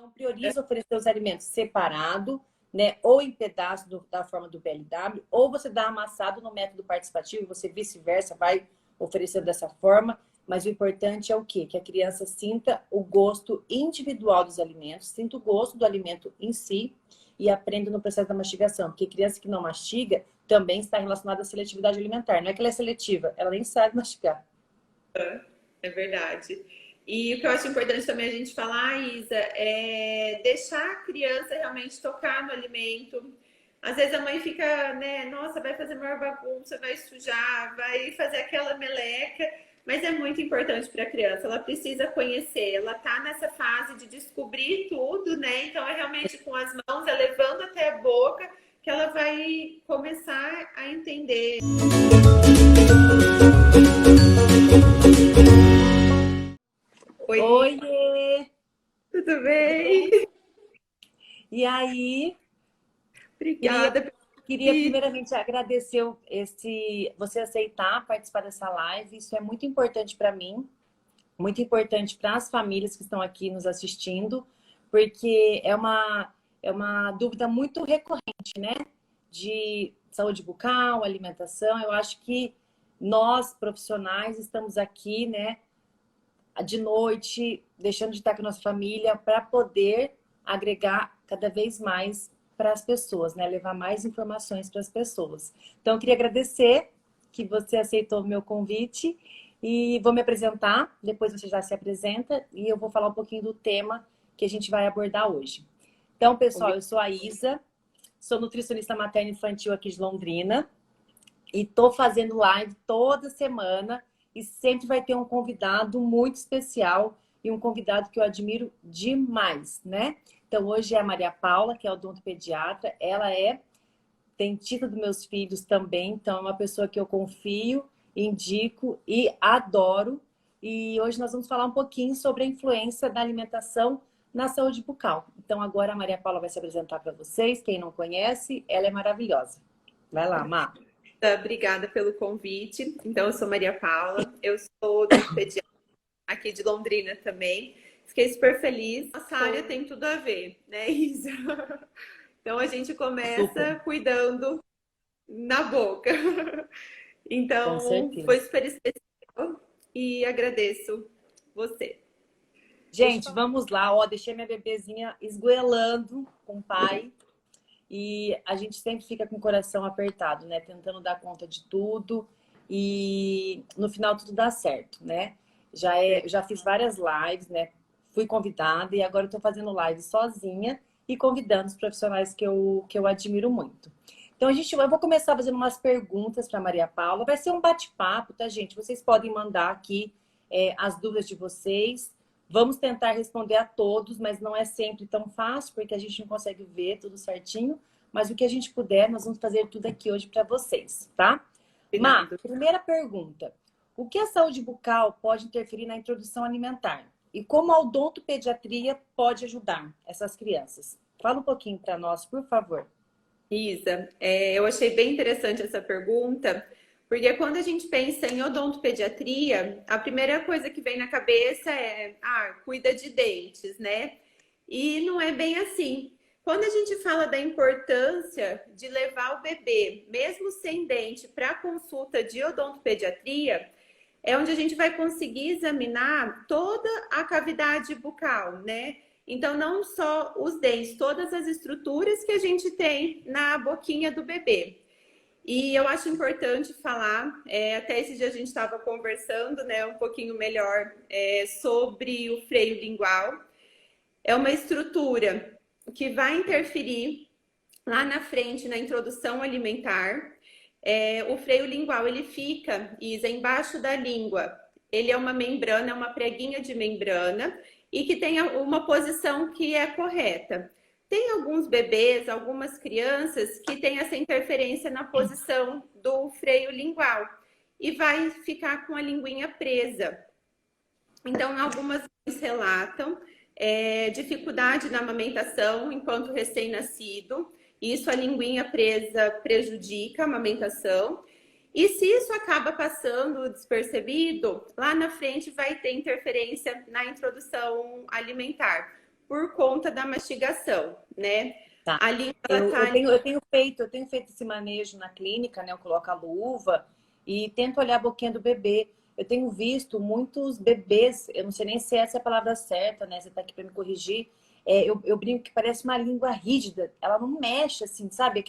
Então, prioriza oferecer os alimentos separado, né? Ou em pedaços da forma do PLW, ou você dá amassado no método participativo, você vice-versa vai oferecer dessa forma. Mas o importante é o quê? Que a criança sinta o gosto individual dos alimentos, sinta o gosto do alimento em si e aprenda no processo da mastigação. Porque criança que não mastiga também está relacionada à seletividade alimentar. Não é que ela é seletiva, ela nem sabe mastigar. É verdade. E o que eu acho importante também a gente falar, Isa, é deixar a criança realmente tocar no alimento. Às vezes a mãe fica, né, nossa, vai fazer maior bagunça, vai sujar, vai fazer aquela meleca, mas é muito importante para a criança, ela precisa conhecer, ela tá nessa fase de descobrir tudo, né? Então é realmente com as mãos, é levando até a boca que ela vai começar a entender. Oi, Oiê! tudo bem? E aí, Obrigada. queria primeiramente agradecer você aceitar participar dessa live. Isso é muito importante para mim, muito importante para as famílias que estão aqui nos assistindo, porque é uma dúvida muito recorrente, né? De saúde bucal, alimentação. Eu acho que nós, profissionais, estamos aqui, né, de noite, deixando de estar com a nossa família para poder agregar cada vez mais para as pessoas, né? Levar mais informações para as pessoas. Então, eu queria agradecer que você aceitou o meu convite e vou me apresentar, depois você já se apresenta e eu vou falar um pouquinho do tema que a gente vai abordar hoje. Então, pessoal, eu sou a Isa, sou nutricionista materno infantil aqui de Londrina e tô fazendo live toda semana e sempre vai ter um convidado muito especial e um convidado que eu admiro demais, né? Então, hoje é a Maria Paula, que é odontopediatra. Ela é dentista dos meus filhos também, então é uma pessoa que eu confio, indico e adoro. E hoje nós vamos falar um pouquinho sobre a influência da alimentação na saúde bucal. Então, agora a Maria Paula vai se apresentar para vocês. Quem não conhece, ela é maravilhosa. Vai lá, Má. Obrigada pelo convite. Então, eu sou Maria Paula, eu sou odontopediatra aqui de Londrina também. Fiquei super feliz. Nossa área tem tudo a ver, né, Isa? Então, a gente começa cuidando na boca. Então, foi super especial e agradeço você. Gente, vamos lá. Ó, deixei minha bebezinha esgoelando com o pai. E a gente sempre fica com o coração apertado, né? Tentando dar conta de tudo. E no final tudo dá certo, né? Já fiz várias lives, né? Fui convidada e agora eu tô fazendo live sozinha e convidando os profissionais que eu admiro muito. Então, eu vou começar fazendo umas perguntas para Maria Paula. Vai ser um bate-papo, tá, gente? Vocês podem mandar aqui as dúvidas de vocês. Vamos tentar responder a todos, mas não é sempre tão fácil, porque a gente não consegue ver tudo certinho. Mas o que a gente puder, nós vamos fazer tudo aqui hoje para vocês, tá? Má, primeira pergunta. O que a saúde bucal pode interferir na introdução alimentar? E como a odontopediatria pode ajudar essas crianças? Fala um pouquinho para nós, por favor. Isa, eu achei bem interessante essa pergunta, porque quando a gente pensa em odontopediatria, a primeira coisa que vem na cabeça é, cuida de dentes, né? E não é bem assim. Quando a gente fala da importância de levar o bebê, mesmo sem dente, para a consulta de odontopediatria, é onde a gente vai conseguir examinar toda a cavidade bucal, né? Então, não só os dentes, todas as estruturas que a gente tem na boquinha do bebê. E eu acho importante falar, até esse dia a gente estava conversando, né, um pouquinho melhor sobre o freio lingual. É uma estrutura que vai interferir lá na frente na introdução alimentar. O freio lingual, ele fica, Isa, embaixo da língua. Ele é uma membrana, é uma preguinha de membrana e que tem uma posição que é correta. Tem alguns bebês, algumas crianças que têm essa interferência na posição do freio lingual e vai ficar com a linguinha presa. Então, algumas mães relatam dificuldade na amamentação enquanto recém-nascido. Isso, a linguinha presa prejudica a amamentação. E se isso acaba passando despercebido, lá na frente vai ter interferência na introdução alimentar. por conta da mastigação, né? Tá. A língua, ela tá Eu tenho feito esse manejo na clínica, né? Eu coloco a luva e tento olhar a boquinha do bebê. Eu tenho visto muitos bebês, eu não sei nem se essa é a palavra certa, né? Você tá aqui para me corrigir. Eu brinco que parece uma língua rígida, ela não mexe assim, sabe?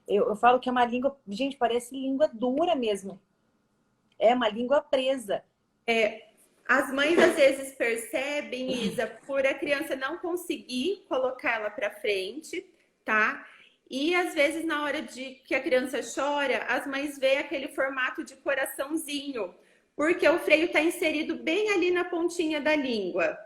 Eu falo que é uma língua, gente, parece língua dura mesmo. É uma língua presa. as mães às vezes percebem, Isa, por a criança não conseguir colocar ela para frente, tá? E às vezes na hora de que a criança chora, as mães veem aquele formato de coraçãozinho, porque o freio está inserido bem ali na pontinha da língua.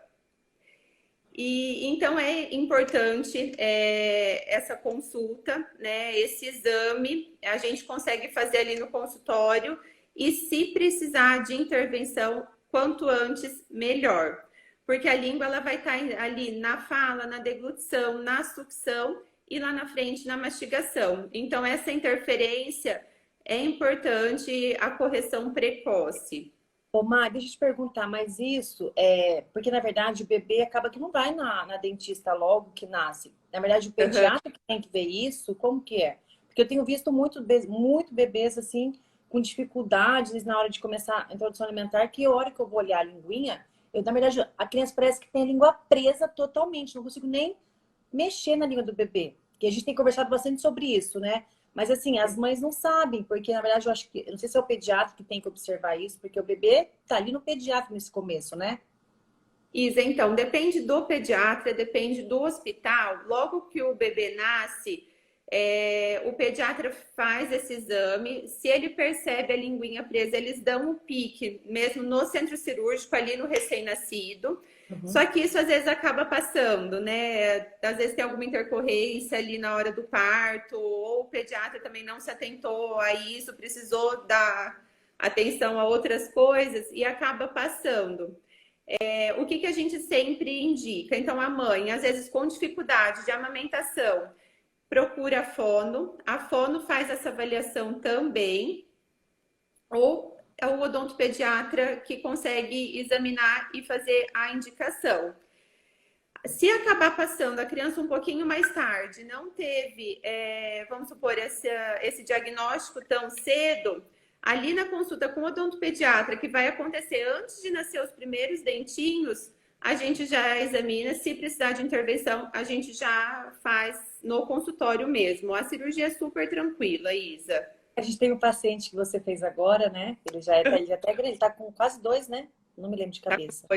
E então é importante essa consulta, né? Esse exame, a gente consegue fazer ali no consultório e se precisar de intervenção, quanto antes, melhor. Porque a língua ela vai estar ali na fala, na deglutição, na sucção e lá na frente na mastigação. Então essa interferência é importante a correção precoce. Ô, Mar, deixa eu te perguntar, mas isso é porque, na verdade, o bebê acaba que não vai na dentista logo que nasce. Na verdade, o Uhum. pediatra que tem que ver isso, como que é? Porque eu tenho visto muito bebês, assim, com dificuldades na hora de começar a introdução alimentar, que a hora que eu vou olhar a linguinha, na verdade, a criança parece que tem a língua presa totalmente, não consigo nem mexer na língua do bebê. Que a gente tem conversado bastante sobre isso, né? Mas assim, as mães não sabem, porque na verdade eu acho que, eu não sei se é o pediatra que tem que observar isso, porque o bebê tá ali no pediatra nesse começo, né? Isa, então, depende do pediatra, depende do hospital. Logo que o bebê nasce, o pediatra faz esse exame. Se ele percebe a linguinha presa, eles dão um pique, mesmo no centro cirúrgico, ali no recém-nascido. Uhum. Só que isso às vezes acaba passando, né? Às vezes tem alguma intercorrência ali na hora do parto, ou o pediatra também não se atentou a isso, precisou dar atenção a outras coisas e acaba passando. O que, que a gente sempre indica? Então, a mãe, às vezes com dificuldade de amamentação, procura a fono faz essa avaliação também, ou é o odontopediatra que consegue examinar e fazer a indicação. Se acabar passando a criança um pouquinho mais tarde, não teve, vamos supor, esse diagnóstico tão cedo, ali na consulta com o odontopediatra, que vai acontecer antes de nascer os primeiros dentinhos, a gente já examina. Se precisar de intervenção, a gente já faz no consultório mesmo. A cirurgia é super tranquila, Isa. A gente tem um paciente que você fez agora, né? Ele já tá grande, ele tá com quase 2, né? Não me lembro de cabeça.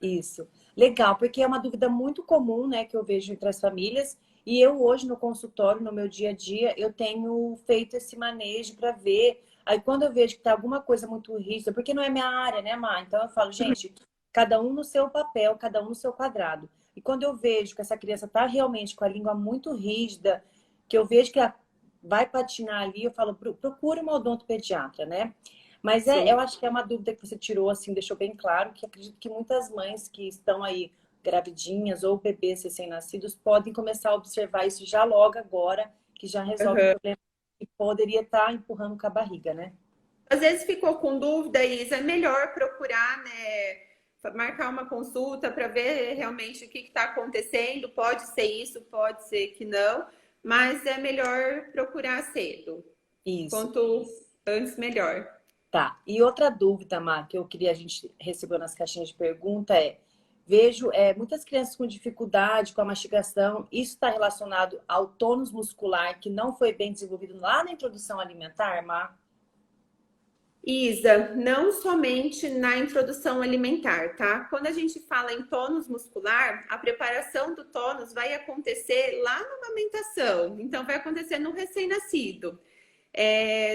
Isso. Legal, porque é uma dúvida muito comum, né, que eu vejo entre as famílias. E eu hoje no consultório, no meu dia a dia, eu tenho feito esse manejo para ver. Aí quando eu vejo que tá alguma coisa muito rígida, porque não é minha área, né, Má? Então eu falo, gente, cada um no seu papel, cada um no seu quadrado. E quando eu vejo que essa criança tá realmente com a língua muito rígida, que eu vejo que ela vai patinar ali, eu falo, procure uma odontopediatra, né? Mas Sim. eu acho que é uma dúvida que você tirou, assim, deixou bem claro, que acredito que muitas mães que estão aí gravidinhas ou bebês recém-nascidos podem começar a observar isso já logo agora, que já resolve o Uhum. problema que poderia estar empurrando com a barriga, né? Às vezes ficou com dúvida, Isa, é melhor procurar, né, marcar uma consulta para ver realmente o que está acontecendo. Pode ser isso, pode ser que não, mas é melhor procurar cedo. Isso. Quanto antes, melhor. Tá. E outra dúvida, Má, que eu queria, a gente recebeu nas caixinhas de pergunta vejo muitas crianças com dificuldade com a mastigação, isso está relacionado ao tônus muscular que não foi bem desenvolvido lá na introdução alimentar, Má? Isa, não somente na introdução alimentar, tá? Quando a gente fala em tônus muscular, a preparação do tônus vai acontecer lá na amamentação. Então, vai acontecer no recém-nascido.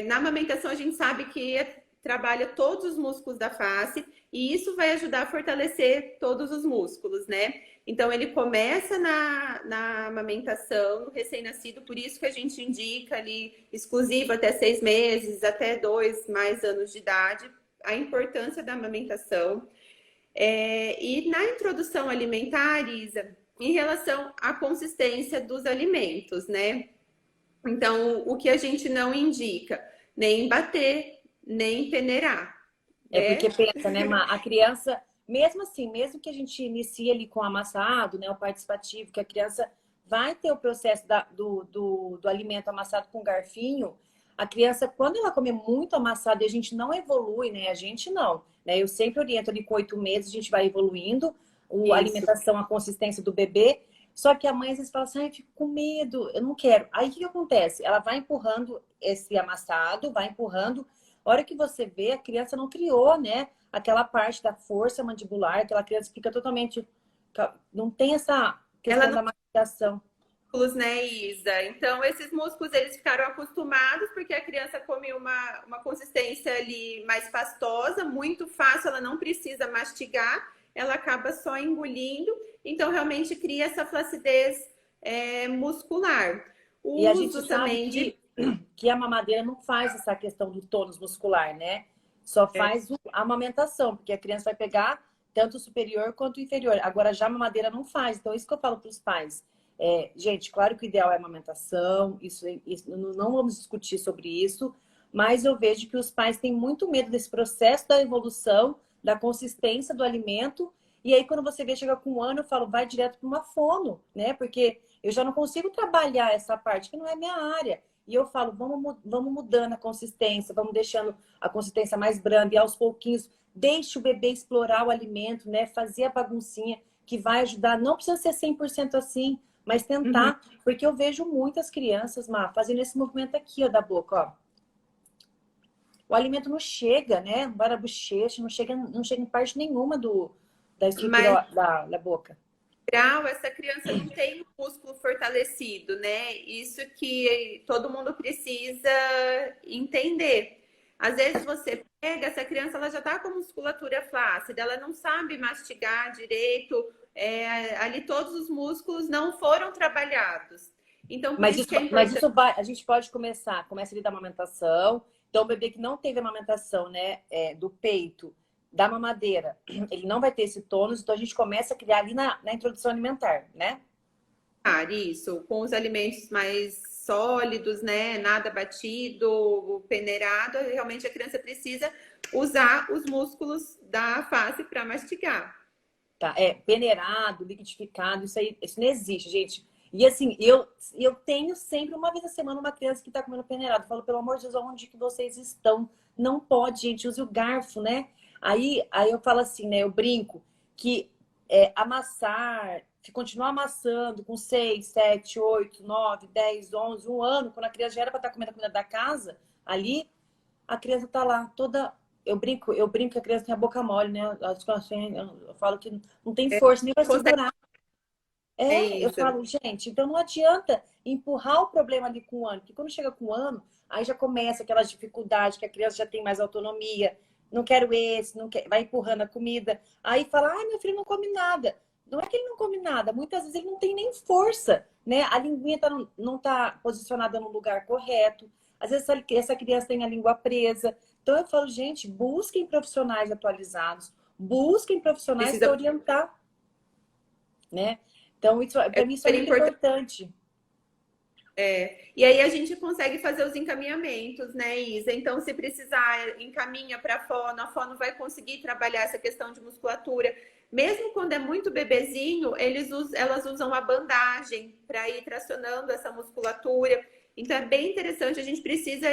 Na amamentação, a gente sabe que trabalha todos os músculos da face e isso vai ajudar a fortalecer todos os músculos, né? Então, ele começa na amamentação, no recém-nascido, por isso que a gente indica ali exclusivo até 6 meses, até 2 mais anos de idade, a importância da amamentação. E na introdução alimentar, Isa, em relação à consistência dos alimentos, né? Então, o que a gente não indica? Nem bater, nem peneirar, É porque né? pensa, né, Má? A criança, mesmo assim, mesmo que a gente inicie ali com o amassado, né, o participativo, que a criança vai ter o processo do alimento amassado com garfinho, a criança, quando ela comer muito amassado e a gente não evolui, né? A gente não, né? Eu sempre oriento ali com 8 meses, a gente vai evoluindo a Isso. alimentação, a consistência do bebê. Só que a mãe às vezes fala assim, ai, eu fico com medo, eu não quero. Aí o que acontece? Ela vai empurrando esse amassado, vai empurrando. A hora que você vê, a criança não criou, né? Aquela parte da força mandibular, aquela criança fica totalmente. Não tem essa Ela questão da mastigação. músculos, né, Isa? Então, esses músculos, eles ficaram acostumados porque a criança come uma consistência ali mais pastosa, muito fácil, ela não precisa mastigar, ela acaba só engolindo, então realmente cria essa flacidez muscular. E O a gente uso sabe também de... que a mamadeira não faz essa questão do tônus muscular, né? Só faz a amamentação, porque a criança vai pegar tanto o superior quanto o inferior. Agora, já a mamadeira não faz. Então, isso que eu falo para os pais. Gente, claro que o ideal é a amamentação, isso, não vamos discutir sobre isso, mas eu vejo que os pais têm muito medo desse processo da evolução, da consistência do alimento. E aí, quando você vê, chega com 1 ano, eu falo, vai direto para uma fono, né? Porque eu já não consigo trabalhar essa parte, que não é minha área. E eu falo, vamos mudando a consistência, vamos deixando a consistência mais branda e aos pouquinhos, deixe o bebê explorar o alimento, né? Fazer a baguncinha que vai ajudar. Não precisa ser 100% assim, mas Uhum. tentar, porque eu vejo muitas crianças, fazendo esse movimento aqui, ó, da boca, ó. O alimento não chega, né? Vai na bochecha, não chega em parte nenhuma da Mas estrutura da boca. grau, essa criança não tem o músculo fortalecido, né? Isso que todo mundo precisa entender. Às vezes você pega essa criança, ela já tá com musculatura flácida, ela não sabe mastigar direito, ali todos os músculos não foram trabalhados. Então, por Mas isso isso, que é mas importante. isso vai, a gente pode começa ali da amamentação. Então, o bebê que não teve amamentação, né, do peito, da mamadeira, ele não vai ter esse tônus, então a gente começa a criar ali na introdução alimentar, né? Isso, com os alimentos mais sólidos, né? Nada batido, peneirado, realmente a criança precisa usar os músculos da face para mastigar. Tá? Peneirado, liquidificado, isso aí, isso não existe, gente. E assim, eu tenho sempre, uma vez a semana, uma criança que tá comendo peneirado. Eu falo, pelo amor de Deus, onde que vocês estão? Não pode, gente, use o garfo, né? Aí eu falo assim, né? Eu brinco que amassar, que continuar amassando com 6, 7, 8, 9, 10, 11, 1 ano, quando a criança já era para estar comendo a comida da casa, ali, a criança tá lá toda. Eu brinco que a criança tem a boca mole, né? Eu falo que não tem força nem para Consegue segurar. Eu isso. falo, gente, então não adianta empurrar o problema ali com 1 ano, porque quando chega com 1 ano, aí já começa aquelas dificuldades, que a criança já tem mais autonomia, não quero esse, não quer, vai empurrando a comida, aí fala, ai, meu filho não come nada. Não é que ele não come nada, muitas vezes ele não tem nem força, né? A linguinha não tá posicionada no lugar correto, às vezes essa criança tem a língua presa. Então eu falo, gente, busquem profissionais atualizados, busquem profissionais para Precisa, orientar, né? Então, é para mim, isso é super muito importante. importante. E aí a gente consegue fazer os encaminhamentos, né, Isa? Então, se precisar, encaminha para a fono vai conseguir trabalhar essa questão de musculatura. Mesmo quando é muito bebezinho, elas usam a bandagem para ir tracionando essa musculatura. Então, é bem interessante, a gente precisa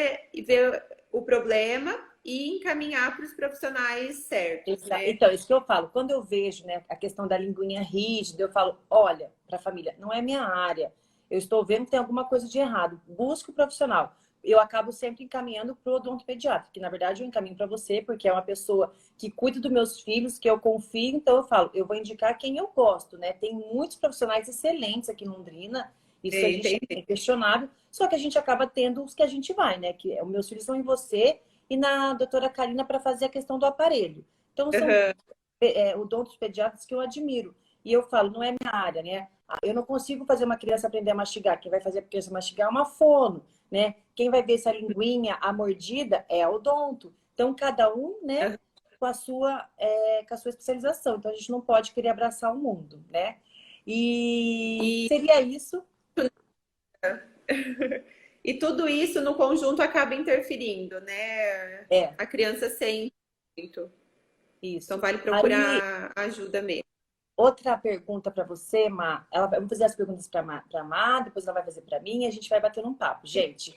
ver o problema e encaminhar para os profissionais certos, né? Então, isso que eu falo, quando eu vejo, né, a questão da linguinha rígida, eu falo, olha, para a família, não é minha área. Eu estou vendo que tem alguma coisa de errado. Busque o profissional. Eu acabo sempre encaminhando para o odontopediatra, que na verdade eu encaminho para você, porque é uma pessoa que cuida dos meus filhos, que eu confio, então eu falo, eu vou indicar quem eu gosto, né? Tem muitos profissionais excelentes aqui em Londrina, isso a gente é Entendi. inquestionável, só que a gente acaba tendo os que a gente vai, né? Que os meus filhos vão em você e na doutora Karina para fazer a questão do aparelho. Então, são Uhum. odontos pediatras que eu admiro. E eu falo, não é minha área, né? Eu não consigo fazer uma criança aprender a mastigar. Quem vai fazer a criança mastigar é uma fono, né? Quem vai ver se a linguinha, a mordida, é a odonto. Então, cada um, né, com a sua especialização. Então, a gente não pode querer abraçar o mundo, né? E E, seria isso. e tudo isso no conjunto acaba interferindo, né? É, A criança sente muito. Isso. Então, vale Aí, procurar ajuda mesmo. outra pergunta para você, Má. Eu vou fazer as perguntas para Má, depois ela vai fazer para mim e a gente vai bater um papo. Gente,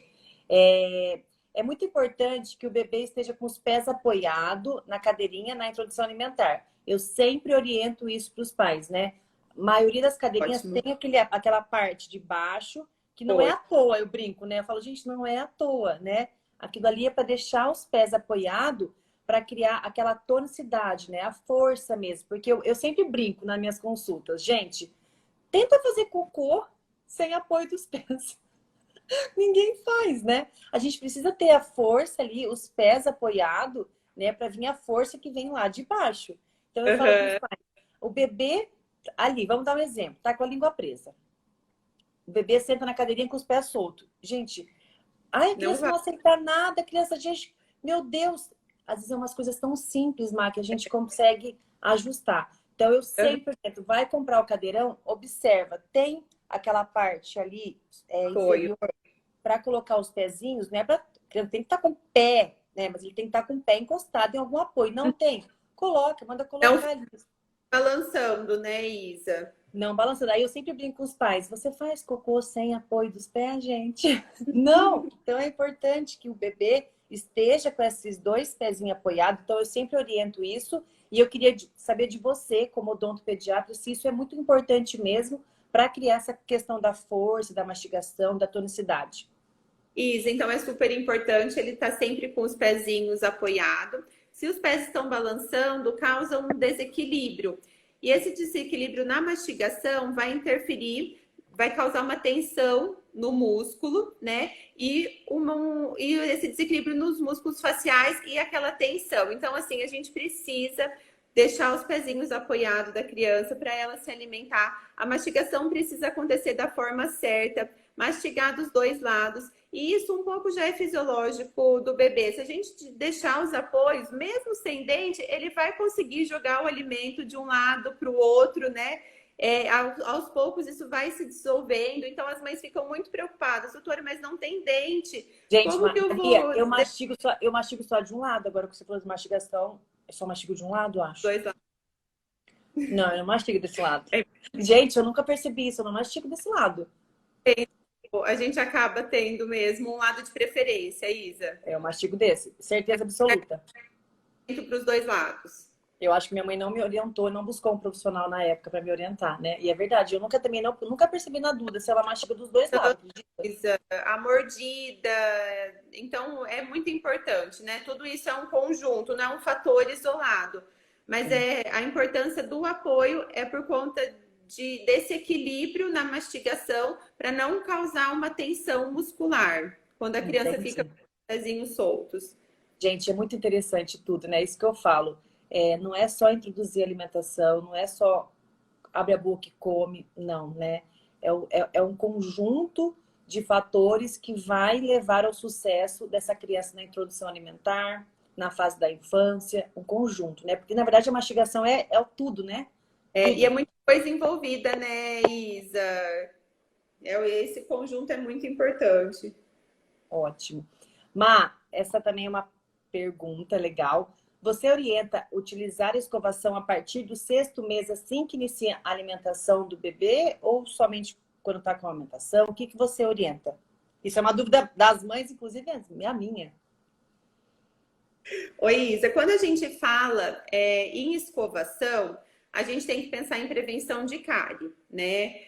é muito importante que o bebê esteja com os pés apoiados na cadeirinha na introdução alimentar. Eu sempre oriento isso para os pais, né? A maioria das cadeirinhas Ótimo. tem aquela parte de baixo, que não é Oi. à toa, eu brinco, né? Eu falo, gente, não é à toa, né? Aquilo ali é para deixar os pés apoiados para criar aquela tonicidade, né? A força mesmo. Porque eu sempre brinco nas minhas consultas. Gente, tenta fazer cocô sem apoio dos pés. Ninguém faz, né? A gente precisa ter a força ali, os pés apoiados, né? Para vir a força que vem lá de baixo. Então eu falo para os Uhum. pais, o bebê ali, vamos dar um exemplo, tá com a língua presa. O bebê senta na cadeirinha com os pés soltos. Gente, ai, a Não criança vai. não aceita nada, a criança, gente, meu Deus, às vezes é umas coisas tão simples, Má, que a gente consegue ajustar. Então eu Uhum. sempre tento, vai comprar o cadeirão, observa, tem aquela parte ali Apoio. inferior para colocar os pezinhos, né? Tem que estar com o pé, né? Mas ele tem que estar com o pé encostado em algum apoio. Não tem? Coloca, manda Não colocar ali. balançando, né, Isa? Não, balançando. Aí eu sempre brinco com os pais. Você faz cocô sem apoio dos pés, gente? Não! Então é importante que o bebê esteja com esses dois pezinhos apoiados. Então eu sempre oriento isso. E eu queria saber de você, como odontopediatra, se isso é muito importante mesmo para criar essa questão da força, da mastigação, da tonicidade. Isa, então é super importante ele estar sempre com os pezinhos apoiados. Se os pés estão balançando, causa um desequilíbrio. E esse desequilíbrio na mastigação vai interferir, vai causar uma tensão no músculo, né? E esse desequilíbrio nos músculos faciais e aquela tensão. Então, assim, a gente precisa deixar os pezinhos apoiados da criança para ela se alimentar. A mastigação precisa acontecer da forma certa, mastigar dos dois lados. E isso um pouco já é fisiológico do bebê. Se a gente deixar os apoios, mesmo sem dente, ele vai conseguir jogar o alimento de um lado para o outro, né? Aos poucos isso vai se dissolvendo. Então as mães ficam muito preocupadas. Doutora, mas não tem dente. Gente, Como que eu Maria, vou... eu mastigo só de um lado. Agora que você falou de mastigação, eu só mastigo de um lado, acho. Dois lados. Não, eu não mastigo desse lado. É, Gente, eu nunca percebi isso, eu não mastigo desse lado. a gente acaba tendo mesmo um lado de preferência, Isa. Eu mastigo desse, certeza absoluta. Para os dois lados. Eu acho que minha mãe não me orientou, não buscou um profissional na época para me orientar, né? E é verdade, eu nunca percebi na dúvida se ela mastiga dos dois lados. A mordida, então é muito importante, né? Tudo isso é um conjunto, não é um fator isolado, mas a importância do apoio é por conta desse equilíbrio na mastigação para não causar uma tensão muscular quando a criança fica com Entendi. os pezinhos soltos. Gente, é muito interessante tudo, né? Isso que eu falo. Não é só introduzir alimentação, não é só abre a boca e come, não, né? É um conjunto de fatores que vai levar ao sucesso dessa criança na introdução alimentar, na fase da infância, um conjunto, né? Porque, na verdade, a mastigação é o tudo, né? E é muita coisa envolvida, né, Isa? Esse conjunto é muito importante. Ótimo. Má, essa também é uma pergunta legal. Você orienta utilizar a escovação a partir do sexto mês, assim que inicia a alimentação do bebê, ou somente quando está com a amamentação? O que você orienta? Isso é uma dúvida das mães, inclusive a minha. Oi, Isa, quando a gente fala em escovação, a gente tem que pensar em prevenção de cárie, né?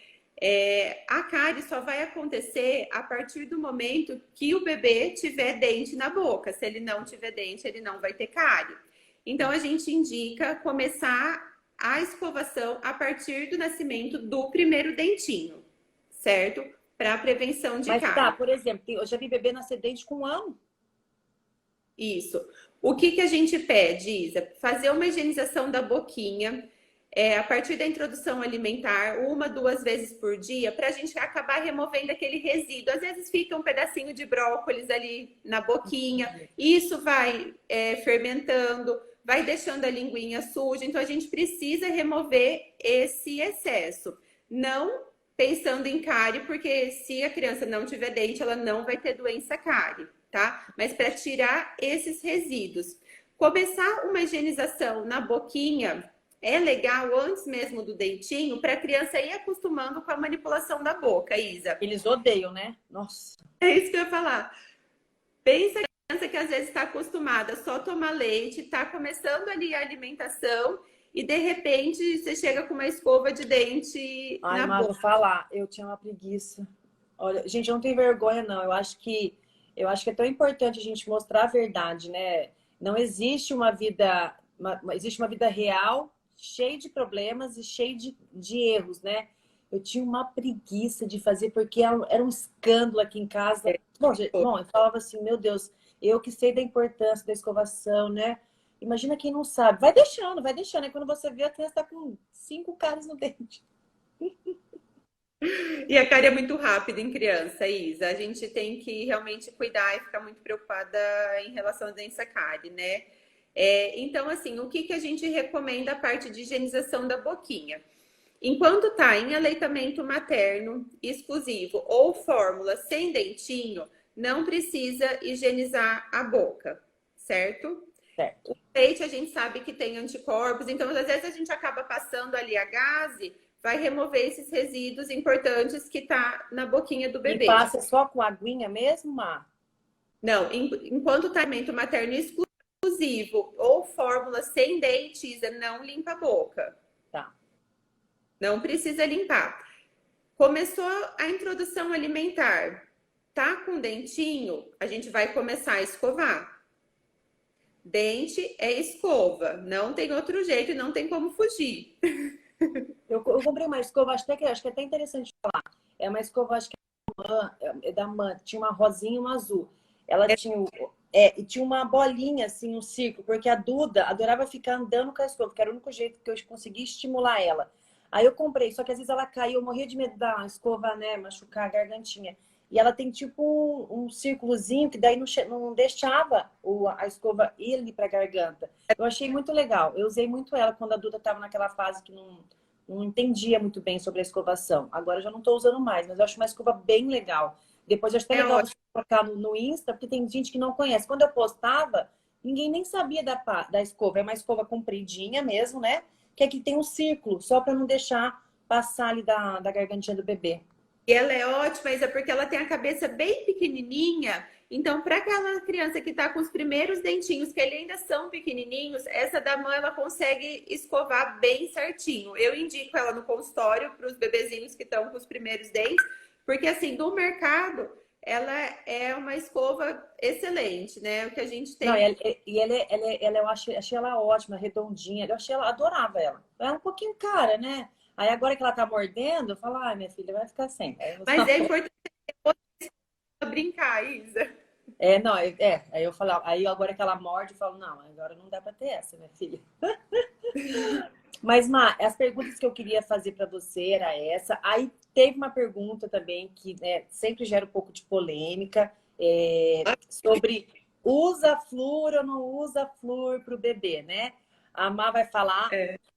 A cárie só vai acontecer a partir do momento que o bebê tiver dente na boca. Se ele não tiver dente, ele não vai ter cárie. Então, a gente indica começar a escovação a partir do nascimento do primeiro dentinho, certo? Para prevenção de Mas tá, cárie. por exemplo, eu já vi bebê nascer dente com 1 ano. Isso. O que a gente pede, Isa? Fazer uma higienização da boquinha a partir da introdução alimentar, 1, 2 vezes por dia, para a gente acabar removendo aquele resíduo. Às vezes fica um pedacinho de brócolis ali na boquinha, isso vai fermentando, vai deixando a linguinha suja, então a gente precisa remover esse excesso. Não pensando em cárie, porque se a criança não tiver dente, ela não vai ter doença cárie, tá? Mas para tirar esses resíduos. Começar uma higienização na boquinha é legal antes mesmo do dentinho, para a criança ir acostumando com a manipulação da boca, Isa. Eles odeiam, né? Nossa. É isso que eu ia falar. Pensa a criança que às vezes está acostumada só a tomar leite, está começando ali a alimentação e de repente você chega com uma escova de dente Ai, na mas boca. vou falar, eu tinha uma preguiça. Olha, gente, eu não tenho vergonha, não. Eu acho que é tão importante a gente mostrar a verdade, né? Não existe uma vida, existe uma vida real, cheia de problemas e cheia de erros, né? Eu tinha uma preguiça de fazer, porque era um escândalo aqui em casa. Bom, eu falava assim, meu Deus, eu que sei da importância da escovação, né? Imagina quem não sabe. Vai deixando, vai deixando. Aí quando você vê, a criança tá com 5 cáries no dente. E a cárie é muito rápida em criança, Isa. A gente tem que realmente cuidar e ficar muito preocupada em relação à doença cárie, né? Então, assim, o que que a gente recomenda a parte de higienização da boquinha? Enquanto tá em aleitamento materno exclusivo ou fórmula sem dentinho, não precisa higienizar a boca, certo? Certo. O leite a gente sabe que tem anticorpos, então às vezes a gente acaba passando ali a gaze, vai remover esses resíduos importantes que tá na boquinha do E bebê. passa só com aguinha mesmo, Má? Não, enquanto tá em alimento materno exclusivo ou fórmula sem dente, Isa, não limpa a boca. Tá. Não precisa limpar. Começou a introdução alimentar, tá com dentinho, a gente vai começar a escovar. Dente é escova, não tem outro jeito e não tem como fugir. Eu comprei uma escova, acho que é até interessante falar. É uma escova, acho que é da Man, tinha uma rosinha e uma azul. Ela tinha, e tinha uma bolinha, assim, um círculo, porque a Duda adorava ficar andando com a escova, que era o único jeito que eu conseguia estimular ela. Aí eu comprei, só que às vezes ela caiu, eu morria de medo da escova, né, machucar a gargantinha. E ela tem tipo um círculozinho que daí não deixava a escova ir ali pra garganta. Eu achei muito legal. Eu usei muito ela quando a Duda estava naquela fase que não entendia muito bem sobre a escovação. Agora eu já não estou usando mais, mas eu acho uma escova bem legal. Depois eu acho até legal você colocar no Insta, porque tem gente que não conhece. Quando eu postava, ninguém nem sabia da escova. É uma escova compridinha mesmo, né? Que aqui tem um círculo, só para não deixar passar ali da gargantinha do bebê. E ela é ótima, Isa, porque ela tem a cabeça bem pequenininha. Então, para aquela criança que está com os primeiros dentinhos, que ainda são pequenininhos, essa da mãe ela consegue escovar bem certinho. Eu indico ela no consultório para os bebezinhos que estão com os primeiros dentes, porque assim, do mercado, ela é uma escova excelente, né? O que a gente tem. Não, eu achei ela ótima, redondinha. Eu achei ela, adorava ela. Ela é um pouquinho cara, né? Aí agora que ela tá mordendo, eu falo, ai, minha filha, vai ficar sem. Mas é importante brincar, Isa. Não, aí eu falo, aí agora que ela morde, eu falo, não, agora não dá pra ter essa, minha filha. Mas, Má, as perguntas que eu queria fazer pra você era essa. Aí teve uma pergunta também que sempre gera um pouco de polêmica, sobre usa flúor ou não usa flúor pro bebê, né? A Má vai falar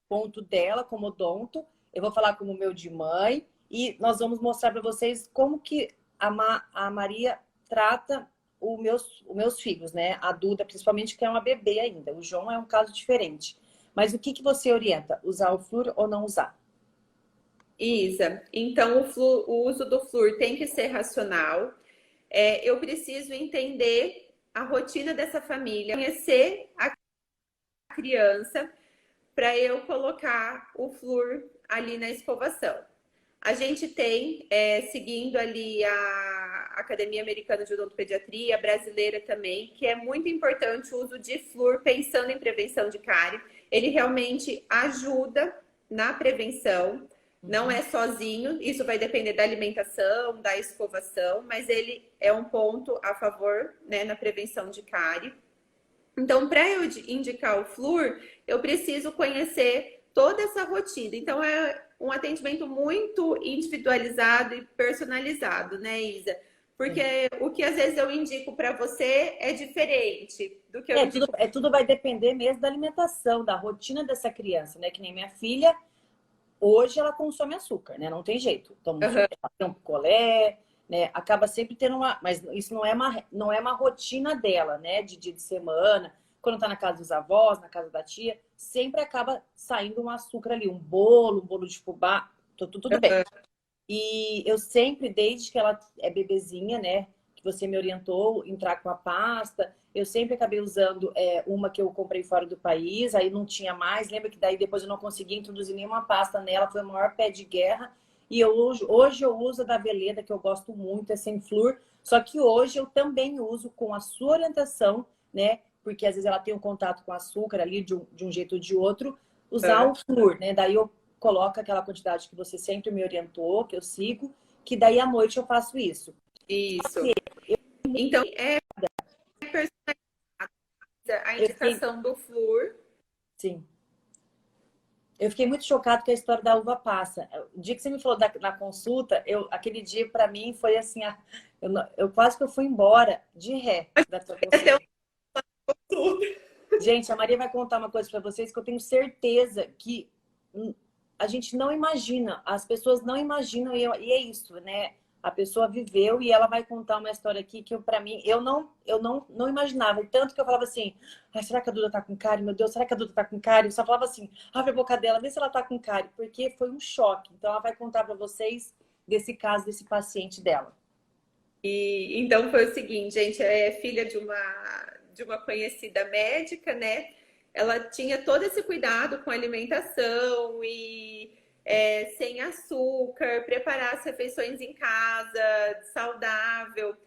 ponto dela como odonto, eu vou falar como meu de mãe, e nós vamos mostrar para vocês como que a Maria trata os meus filhos, né? A Duda, principalmente, que é uma bebê ainda. O João é um caso diferente. Mas o que você orienta? Usar o flúor ou não usar? Isa, então o uso do flúor tem que ser racional. Eu preciso entender a rotina dessa família, conhecer a criança para eu colocar o flúor ali na escovação. A gente tem, seguindo ali a Academia Americana de Odontopediatria, brasileira também, que é muito importante o uso de flúor pensando em prevenção de cárie. Ele realmente ajuda na prevenção, não é sozinho, isso vai depender da alimentação, da escovação, mas ele é um ponto a favor, né, na prevenção de cárie. Então, para eu indicar o flúor, eu preciso conhecer toda essa rotina. Então, é um atendimento muito individualizado e personalizado, né, Isa? Porque o que às vezes eu indico para você é diferente do que eu indico. Tudo vai depender mesmo da alimentação, da rotina dessa criança, né? Que nem minha filha, hoje ela consome açúcar, né? Não tem jeito. Toma ela tem um picolé, né? Acaba sempre tendo uma... Mas isso não é uma rotina dela, né? De dia de semana. quando tá na casa dos avós, na casa da tia, sempre acaba saindo um açúcar ali, um bolo de fubá, tudo bem. E eu sempre, desde que ela é bebezinha, né, que você me orientou entrar com a pasta, eu sempre acabei usando uma que eu comprei fora do país, aí não tinha mais. Lembra que daí depois eu não consegui introduzir nenhuma pasta nela, foi o maior pé de guerra. E hoje eu uso a da Veleda, que eu gosto muito, é sem flúor. Só que hoje eu também uso com a sua orientação, né? Porque às vezes ela tem um contato com açúcar ali de um jeito ou de outro, usar o flúor, né? Daí eu coloco aquela quantidade que você sempre me orientou, que eu sigo, que daí à noite eu faço isso. Isso. Então, a indicação do flúor. Sim. Eu fiquei muito chocado com a história da uva passa. O dia que você me falou na consulta, aquele dia para mim foi assim, eu quase que eu fui embora de ré da sua consulta. Gente, a Maria vai contar uma coisa para vocês que eu tenho certeza que a gente não imagina, as pessoas não imaginam, e é isso, né? A pessoa viveu e ela vai contar uma história aqui que para mim, eu não imaginava. E tanto que eu falava assim, será que a Duda tá com cárie? Meu Deus, será que a Duda tá com cárie? Eu só falava assim, abre a boca dela, vê se ela tá com cárie. Porque foi um choque. Então ela vai contar para vocês desse caso, desse paciente dela. E então foi o seguinte, gente, é filha de uma conhecida médica, né? Ela tinha todo esse cuidado com a alimentação e sem açúcar, preparar as refeições em casa, saudável.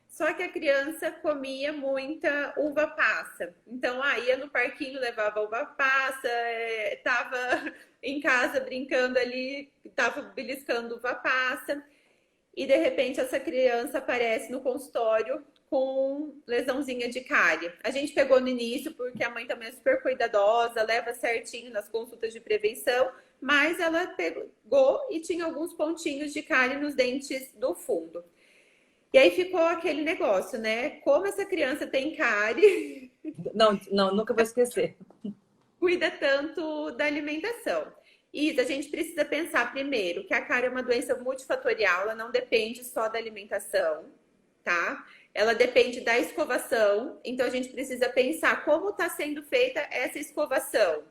Só que a criança comia muita uva passa. Então, ia no parquinho, levava uva passa, tava em casa brincando ali, tava beliscando uva passa. E de repente essa criança aparece no consultório com lesãozinha de cárie. A gente pegou no início porque a mãe também é super cuidadosa, leva certinho nas consultas de prevenção, mas ela pegou e tinha alguns pontinhos de cárie nos dentes do fundo. E aí ficou aquele negócio, né? Como essa criança tem cárie. Não, nunca vou esquecer. Cuida tanto da alimentação. Isa, a gente precisa pensar primeiro que a cárie é uma doença multifatorial, ela não depende só da alimentação, tá? Ela depende da escovação, então a gente precisa pensar como está sendo feita essa escovação.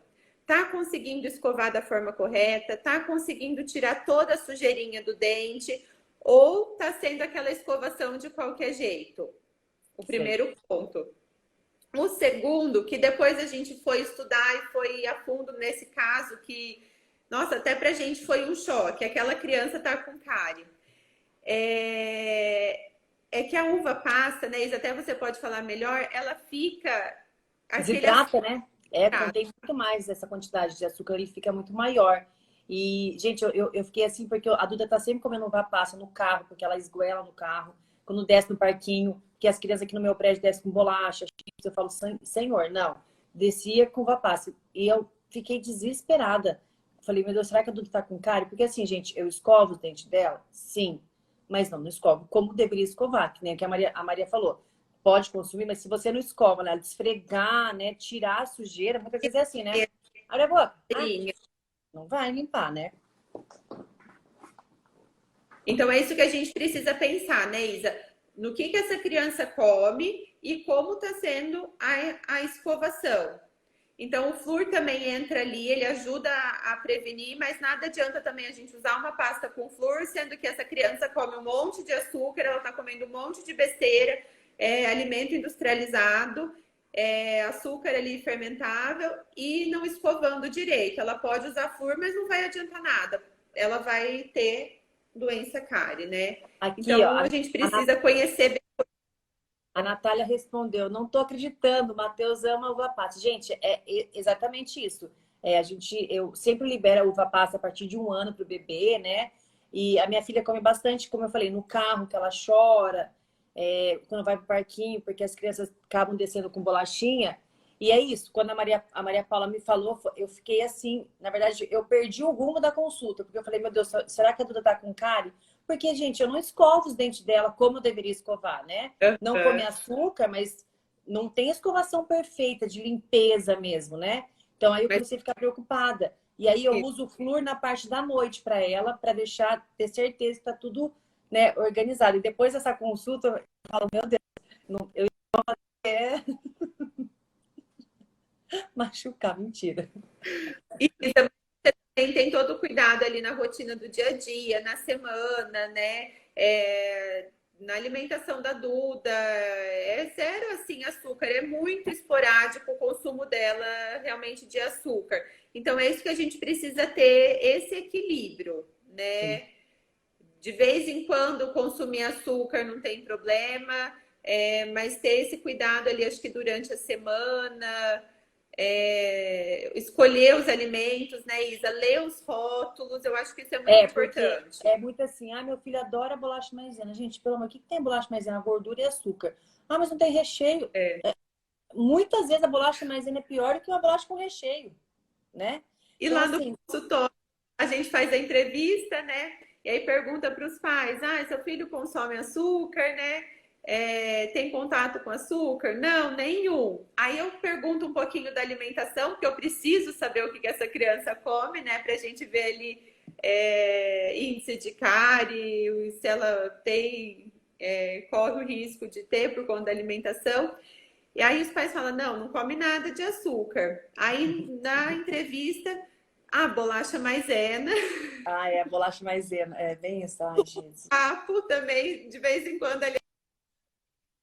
Tá conseguindo escovar da forma correta? Tá conseguindo tirar toda a sujeirinha do dente? Ou tá sendo aquela escovação de qualquer jeito? O primeiro ponto. O segundo, que depois a gente foi estudar e foi a fundo nesse caso, que, nossa, até pra gente foi um choque. Aquela criança tá com cárie. É que a uva passa, né, Isa, até você pode falar melhor, ela fica... Desidrata, né? Contém muito mais essa quantidade de açúcar, ele fica muito maior. E, gente, eu fiquei assim, porque a Duda tá sempre comendo uva passa no carro, porque ela esgoela no carro, quando desce no parquinho, que as crianças aqui no meu prédio descem com bolacha, chips, eu falo, senhor, não, descia com uva passa. E eu fiquei desesperada. Falei, meu Deus, será que a Duda tá com cárie? Porque assim, gente, eu escovo os dentes dela? Sim, mas não escovo como deveria escovar, que nem o que a Maria falou. Pode consumir, mas se você não escova, né? Desfregar, né? Tirar a sujeira, muitas vezes é assim, né? Olha a boca. Não vai limpar, né? Então é isso que a gente precisa pensar, né, Isa? No que essa criança come e como está sendo a escovação. Então o flúor também entra ali, ele ajuda a prevenir, mas nada adianta também a gente usar uma pasta com flúor, sendo que essa criança come um monte de açúcar, ela está comendo um monte de besteira, alimento industrializado, açúcar ali fermentável e não escovando direito. Ela pode usar flúor, mas não vai adiantar nada. Ela vai ter doença cárie, né? Aqui, então ó, a gente precisa conhecer bem. A Natália respondeu, não tô acreditando, o Matheus ama uva passa. Gente, é exatamente isso. Eu sempre libero a uva passa a partir de 1 ano para o bebê, né? E a minha filha come bastante, como eu falei, no carro, que ela chora, quando vai pro parquinho, porque as crianças acabam descendo com bolachinha. E é isso, quando a Maria Paula me falou, eu fiquei assim, na verdade, eu perdi o rumo da consulta, porque eu falei, meu Deus, será que a Duda tá com cárie? Porque, gente, eu não escovo os dentes dela como eu deveria escovar, né? Não come açúcar, mas não tem escovação perfeita de limpeza mesmo, né? Então aí eu comecei a ficar preocupada. E aí eu uso o flúor na parte da noite para ela, para ter certeza que tá tudo, né, organizado. E depois dessa consulta, eu falo, meu Deus, eu Machucar, mentira. E também tem todo o cuidado ali na rotina do dia a dia, na semana, né? Na alimentação da Duda, é zero assim açúcar, é muito esporádico o consumo dela realmente de açúcar. Então é isso que a gente precisa ter esse equilíbrio, Sim. né? De vez em quando consumir açúcar não tem problema, mas ter esse cuidado ali, acho que durante a semana, escolher os alimentos, né, Isa? Ler os rótulos, eu acho que isso é muito Porque importante. é muito assim, ah, meu filho adora bolacha maisena. Gente, pelo amor, o que tem bolacha maisena? Gordura e açúcar. Ah, mas não tem recheio. É. Muitas vezes a bolacha maisena é pior do que uma bolacha com recheio, né? E Então, lá no assim, consultório, a gente faz a entrevista, né? E aí pergunta para os pais: ah, seu filho consome açúcar, né? Tem contato com açúcar? Não, nenhum. Aí eu pergunto um pouquinho da alimentação, porque eu preciso saber o que essa criança come, né? Para a gente ver ali índice de cárie, se ela tem, corre o risco de ter por conta da alimentação. E aí os pais falam, não, não come nada de açúcar. Aí na entrevista, a bolacha maisena, ah, é a bolacha maisena. É bem isso, ai, gente. papo também, de vez em quando ele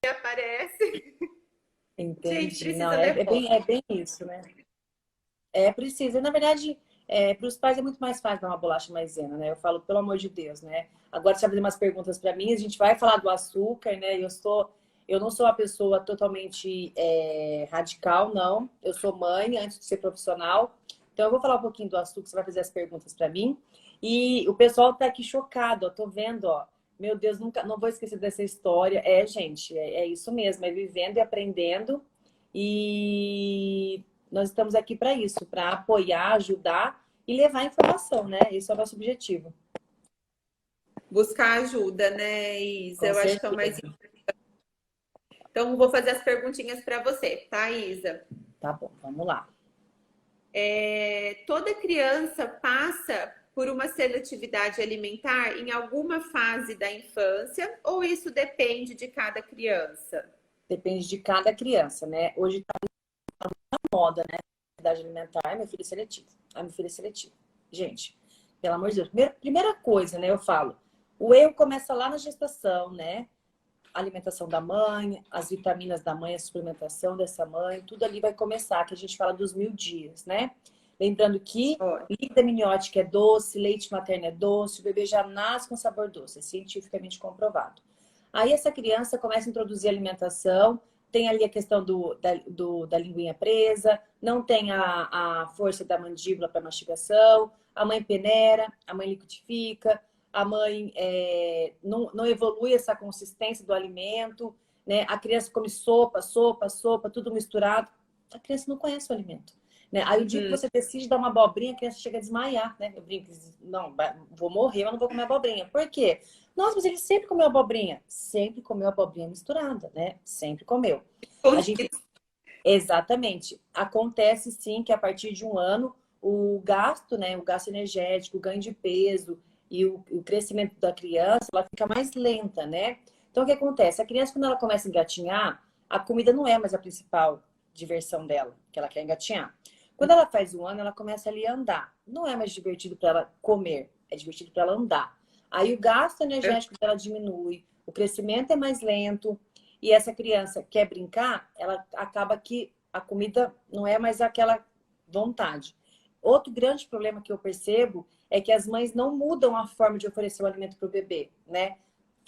aparece. Gente, Entendi. Não, precisa levar. é bem isso, né? É preciso. Na verdade, para os pais é muito mais fácil dar uma bolacha maisena, né? Eu falo, pelo amor de Deus, né? Agora, você vai fazer umas perguntas para mim, a gente vai falar do açúcar, né? Eu não sou uma pessoa totalmente radical, não. Eu sou mãe antes de ser profissional. Então, eu vou falar um pouquinho do açúcar, você vai fazer as perguntas para mim. E o pessoal tá aqui chocado, ó. Tô vendo, ó. Meu Deus, nunca, não vou esquecer dessa história. É, gente, é isso mesmo, é vivendo e aprendendo. E nós estamos aqui para isso, para apoiar, ajudar e levar informação, né? Esse é o nosso objetivo. Buscar ajuda, né, Isa? Com Eu acho que é o mais. certeza. Então, vou fazer as perguntinhas para você, tá, Isa? Tá bom, vamos lá. Toda criança passa por uma seletividade alimentar em alguma fase da infância, ou isso depende de cada criança? Depende de cada criança, né? Hoje tá na moda, né? Idade alimentar, meu filho é seletivo. Ah, meu filho é seletivo. Gente, pelo amor de Deus. Primeira coisa, né? Eu falo, o erro começa lá na gestação, né? A alimentação da mãe, as vitaminas da mãe, a suplementação dessa mãe, tudo ali vai começar, que a gente fala dos 1000 dias, né? Lembrando que Olha, líquido amniótico é doce, leite materno é doce, o bebê já nasce com sabor doce, é cientificamente comprovado. Aí essa criança começa a introduzir alimentação, tem ali a questão da linguinha presa, não tem a força da mandíbula para mastigação, a mãe peneira, a mãe liquidifica, a mãe não evolui essa consistência do alimento, né? A criança come sopa, tudo misturado. A criança não conhece o alimento. Né? Aí o dia que você decide dar uma abobrinha, a criança chega a desmaiar, né? Eu brinco, não, vou morrer, mas não vou comer abobrinha. Por quê? Nossa, mas ele sempre comeu abobrinha. Sempre comeu abobrinha misturada, né? Sempre comeu. A gente Exatamente. Acontece sim que a partir de um ano o gasto, né, o gasto energético, o ganho de peso e o crescimento da criança, ela fica mais lenta, né? Então o que acontece? A criança quando ela começa a engatinhar, a comida não é mais a principal diversão dela, que ela quer engatinhar. Quando ela faz um ano, ela começa ali a andar. Não é mais divertido para ela comer, é divertido para ela andar. Aí o gasto energético dela diminui, o crescimento é mais lento, e essa criança quer brincar, ela acaba que a comida não é mais aquela vontade. Outro grande problema que eu percebo é que as mães não mudam a forma de oferecer o alimento para o bebê, né?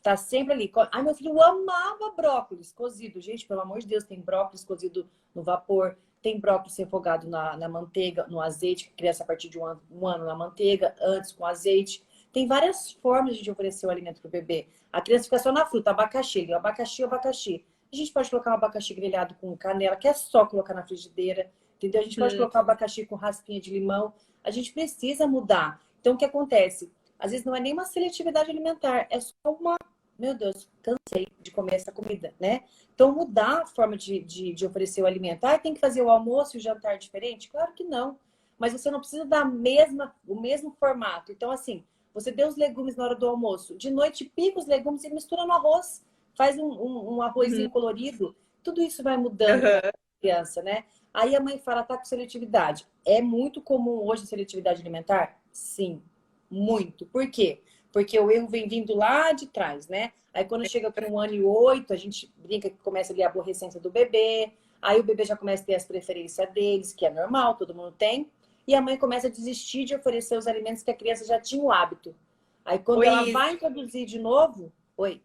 Tá sempre ali. Ai, meu filho amava brócolis cozido. Gente, pelo amor de Deus, tem brócolis cozido no vapor, tem brócolis refogado na manteiga, no azeite, que criança a partir de um ano na manteiga, antes com azeite. Tem várias formas de oferecer o alimento para o bebê. A criança fica só na fruta, abacaxi, abacaxi, abacaxi. A gente pode colocar um abacaxi grelhado com canela, que é só colocar na frigideira, entendeu? A gente pode colocar um abacaxi com raspinha de limão. A gente precisa mudar. Então, o que acontece? Às vezes não é nem uma seletividade alimentar, é só uma... Meu Deus, cansei de comer essa comida, né? Então, mudar a forma de oferecer o alimento. Ah, tem que fazer o almoço e o jantar diferente? Claro que não. Mas você não precisa dar o mesmo formato. Então, assim, você deu os legumes na hora do almoço. De noite, pica os legumes e mistura no arroz. Faz um arrozinho colorido. Tudo isso vai mudando para a criança, né? Aí a mãe fala, tá com seletividade. É muito comum hoje a seletividade alimentar? Sim, muito. Por quê? Porque o erro vem vindo lá de trás, né? Aí quando chega com 1 ano e 8, a gente brinca que começa ali a aborrecência do bebê. Aí o bebê já começa a ter as preferências deles, que é normal, todo mundo tem. E a mãe começa a desistir de oferecer os alimentos que a criança já tinha o hábito. Aí quando Oi, ela Isa. vai introduzir de novo, oi.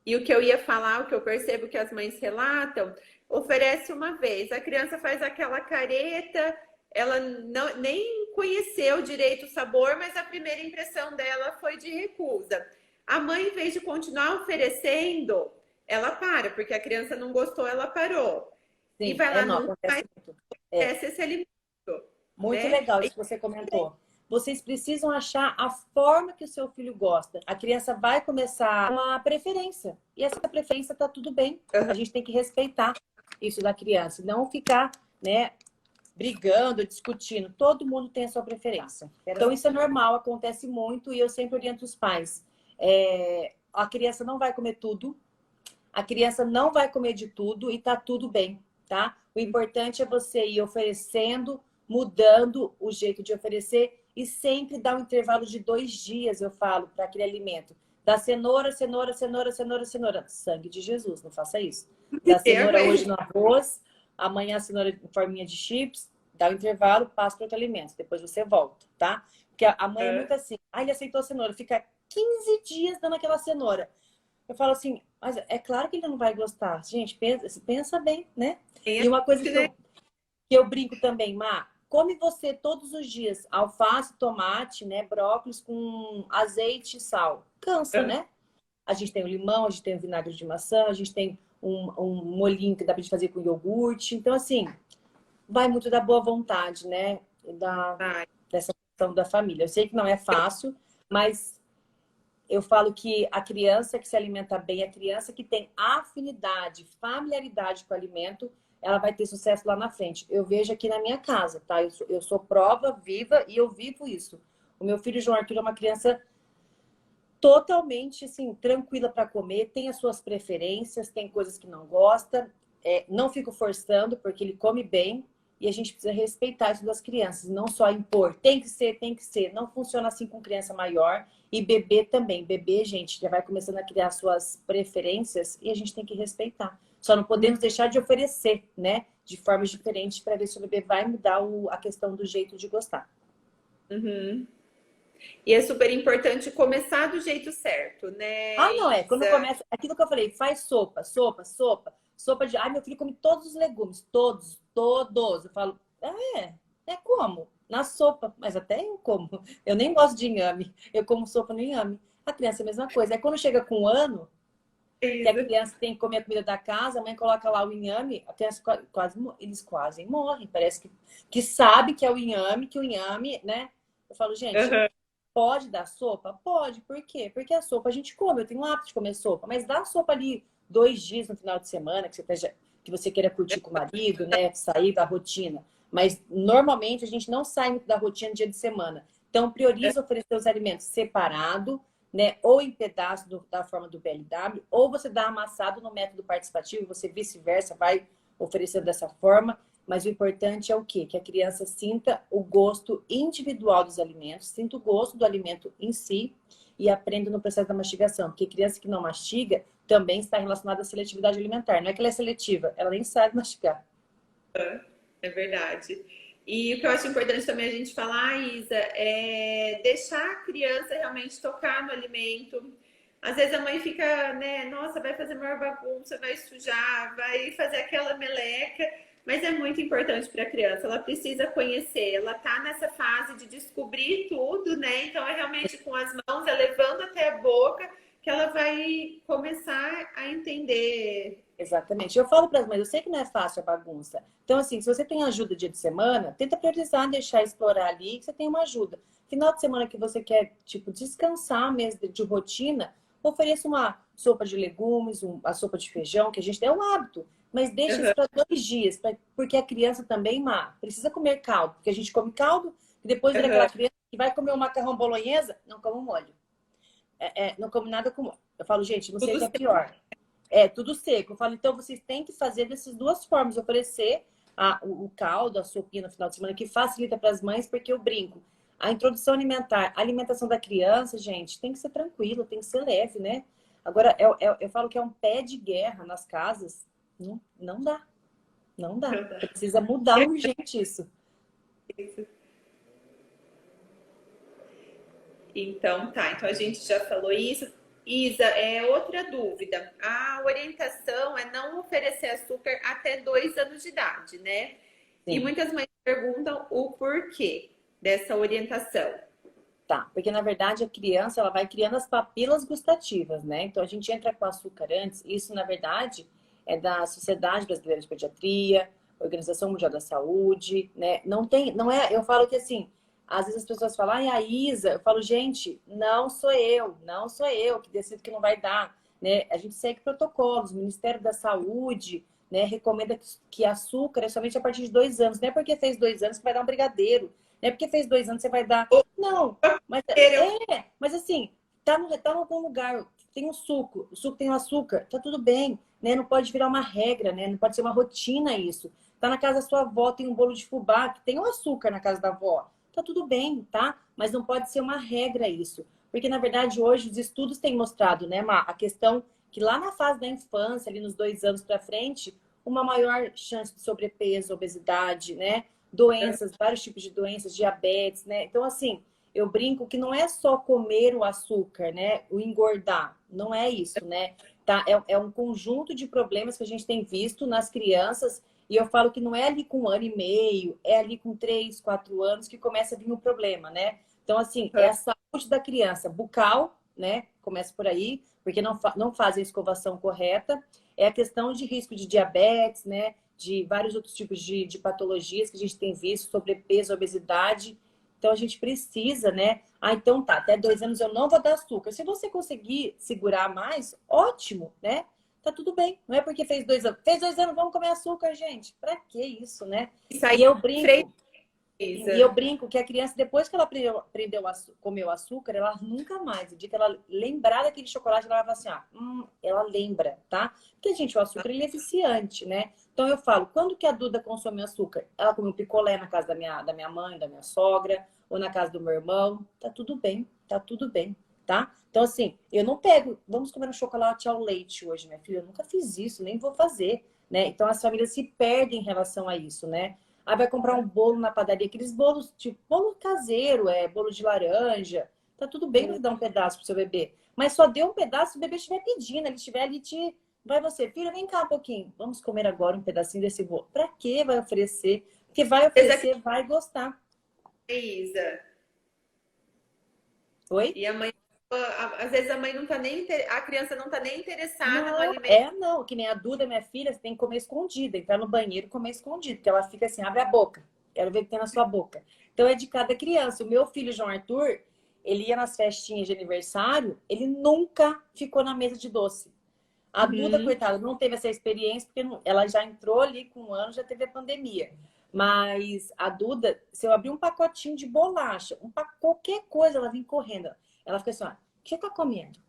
E o que eu ia falar, o que eu percebo que as mães relatam, oferece uma vez, a criança faz aquela careta, ela não, nem conheceu direito o sabor, mas a primeira impressão dela foi de recusa. A mãe, em vez de continuar oferecendo, ela para, porque a criança não gostou, ela parou. E Sim, vai lá, não, não acontece muito. É. oferece esse alimento, Muito né? legal isso que você comentou. Vocês precisam achar a forma que o seu filho gosta. A criança vai começar uma preferência. E essa preferência está tudo bem. A gente tem que respeitar isso da criança. Não ficar, né, brigando, discutindo. Todo mundo tem a sua preferência. Então, isso é normal, acontece muito. E eu sempre oriento os pais. A criança não vai comer tudo. A criança não vai comer de tudo e tá tudo bem, tá? O importante é você ir oferecendo, mudando o jeito de oferecer e sempre dar um intervalo de 2 dias, eu falo, para aquele alimento. Da cenoura, cenoura, cenoura, cenoura, cenoura. Sangue de Jesus, não faça isso. Da cenoura hoje no arroz, amanhã a cenoura em forminha de chips, dá o intervalo, passa para outro alimento. Depois você volta, tá? Porque a mãe é muito assim. Ah, ele aceitou a cenoura, fica 15 dias dando aquela cenoura. Eu falo assim, mas é claro que ele não vai gostar. Gente, pensa bem, né? E uma coisa que eu brinco também, Má, come você todos os dias alface, tomate, né, brócolis com azeite e sal. Cansa, né? A gente tem o limão, a gente tem o vinagre de maçã, a gente tem um molhinho que dá pra gente fazer com iogurte. Então, assim, vai muito da boa vontade, né? Dessa questão da família. Eu sei que não é fácil, mas eu falo que a criança que se alimenta bem, a criança que tem afinidade, familiaridade com o alimento, ela vai ter sucesso lá na frente. Eu vejo aqui na minha casa, tá? Eu sou prova viva e eu vivo isso. O meu filho João Arthur é uma criança totalmente, assim, tranquila para comer, tem as suas preferências, tem coisas que não gosta, não fico forçando, porque ele come bem, e a gente precisa respeitar isso das crianças, não só impor, tem que ser, tem que ser. Não funciona assim com criança maior. E bebê também. Bebê, gente, já vai começando a criar suas preferências e a gente tem que respeitar. Só não podemos deixar de oferecer, né? De formas diferentes para ver se o bebê vai mudar a questão do jeito de gostar. Uhum. E é super importante começar do jeito certo, né, Não é. Quando Isa? começa, aquilo que eu falei, faz sopa, sopa, sopa. Sopa de. Ai, meu filho come todos os legumes, todos, todos. Eu falo, é como? Na sopa, mas até eu como. Eu nem gosto de inhame, eu como sopa no inhame. A criança é a mesma coisa. Aí quando chega com 1 ano, que a Isa. criança tem que comer a comida da casa, a mãe coloca lá o inhame, a criança eles quase morrem. Parece que sabe que é o inhame, né? Eu falo, gente, Uhum. pode dar sopa? Pode. Por quê? Porque a sopa a gente come. Eu tenho um hábito de comer sopa. Mas dá sopa ali 2 dias no final de semana, que você queira curtir com o marido, né? Sair da rotina. Mas normalmente a gente não sai muito da rotina dia de semana. Então prioriza oferecer os alimentos separado, né? Ou em pedaço da forma do BLW, ou você dá amassado no método participativo, você vice-versa vai oferecendo dessa forma. Mas o importante é o quê? Que a criança sinta o gosto individual dos alimentos, sinta o gosto do alimento em si e aprenda no processo da mastigação. Porque criança que não mastiga também está relacionada à seletividade alimentar. Não é que ela é seletiva, ela nem sabe mastigar. É verdade. E o que eu acho importante também a gente falar, Isa, é deixar a criança realmente tocar no alimento. Às vezes a mãe fica, né, nossa, vai fazer maior bagunça, vai sujar, vai fazer aquela meleca, mas é muito importante para a criança, ela precisa conhecer, ela tá nessa fase de descobrir tudo, né? Então é realmente com as mãos, é levando até a boca que ela vai começar a entender. Exatamente. Eu falo para as mães, eu sei que não é fácil a bagunça. Então, assim, se você tem ajuda dia de semana, tenta priorizar, deixar explorar ali, que você tem uma ajuda. Final de semana que você quer, tipo, descansar mesmo de rotina, ofereça uma sopa de legumes, a sopa de feijão, que a gente tem o hábito. Mas deixa isso para 2 dias, porque a criança também, precisa comer caldo. Porque a gente come caldo e depois vira aquela criança que vai comer um macarrão bolonhesa, não come molho. Não come nada com molho. Eu falo, gente, não sei o que é pior. É tudo seco. Eu falo, então vocês têm que fazer dessas duas formas, oferecer o caldo, a sopinha no final de semana, que facilita para as mães, porque eu brinco. A introdução alimentar, a alimentação da criança, gente, tem que ser tranquilo, tem que ser leve, né? Agora, eu falo que é um pé de guerra nas casas. Não, não dá, não dá. Precisa mudar urgente isso. Então, tá. Então, a gente já falou isso. Isa, outra dúvida. A orientação é não oferecer açúcar até 2 anos de idade, né? E Sim. muitas mães perguntam o porquê dessa orientação. Tá, porque na verdade a criança ela vai criando as papilas gustativas, né? Então a gente entra com açúcar antes. Isso na verdade é da Sociedade Brasileira de Pediatria, Organização Mundial da Saúde, né? Não tem, não é. Eu falo que assim, às vezes as pessoas falam, ai, a Isa. Eu falo, gente, não sou eu que decido que não vai dar, né? A gente segue protocolos. O Ministério da Saúde, né, recomenda que açúcar é somente a partir de 2 anos. Não é porque fez 2 anos que vai dar um brigadeiro. Não é porque fez 2 anos que você vai dar. Não, mas assim, tá em algum lugar, tem um suco, o suco tem o açúcar, tá tudo bem, né? Não pode virar uma regra, né? Não pode ser uma rotina isso. Tá na casa da sua avó, tem um bolo de fubá, que tem o açúcar na casa da avó. Tá tudo bem, tá? Mas não pode ser uma regra isso. Porque, na verdade, hoje os estudos têm mostrado, né, Má, a questão que lá na fase da infância, ali nos 2 anos para frente, uma maior chance de sobrepeso, obesidade, né? Doenças, vários tipos de doenças, diabetes, né? Então, assim, eu brinco que não é só comer o açúcar, né? O engordar. Não é isso, né? Tá? É um conjunto de problemas que a gente tem visto nas crianças. E eu falo que não é ali com 1 ano e meio, é ali com 3, 4 anos que começa a vir o problema, né? Então, assim, é a saúde da criança bucal, né? Começa por aí, porque não fazem a escovação correta. É a questão de risco de diabetes, né? De vários outros tipos de patologias que a gente tem visto, sobrepeso, obesidade. Então a gente precisa, né? Ah, então tá, até 2 anos eu não vou dar açúcar. Se você conseguir segurar mais, ótimo, né? Tá tudo bem. Não é porque fez 2 anos. Fez 2 anos, vamos comer açúcar, gente. Pra que isso, né? Isso aí, E eu brinco. E eu Isa. brinco que a criança, depois que ela aprendeu a comer o açúcar, ela nunca mais, o dia que ela lembrar daquele chocolate, ela vai falar assim, ela lembra, tá? Porque, gente, o açúcar, ele é viciante, né? Então, eu falo, quando que a Duda consome açúcar? Ela come um picolé na casa da minha mãe, da minha sogra, ou na casa do meu irmão. Tá tudo bem, tá? Então, assim, eu não pego, vamos comer um chocolate ao leite hoje, minha filha. Eu nunca fiz isso, nem vou fazer, né? Então, as famílias se perdem em relação a isso, né? Aí vai comprar um bolo na padaria, aqueles bolos, tipo, bolo caseiro, bolo de laranja. Tá tudo bem você dar um pedaço pro seu bebê. Mas só dê um pedaço se o bebê estiver pedindo, ele estiver ali te. Vai você, filha, vem cá um pouquinho. Vamos comer agora um pedacinho desse bolo. Pra que vai oferecer? Porque vai oferecer, vai gostar. Isa. Oi? E a mãe, às vezes a mãe não tá nem, a criança não tá nem interessada no Não, alimento. não. Que nem a Duda, minha filha, você tem que comer escondida. Entrar no banheiro e comer escondido. Porque ela fica assim, abre a boca. Quero ver o que tem na sua boca. Então é de cada criança. O meu filho, João Arthur, ele ia nas festinhas de aniversário, ele nunca ficou na mesa de doce. A Duda, coitada, não teve essa experiência, porque ela já entrou ali com 1 ano, já teve a pandemia. Mas a Duda, se eu abrir um pacotinho de bolacha, qualquer coisa, ela vem correndo. Ela fica assim, ó, o que você tá comendo?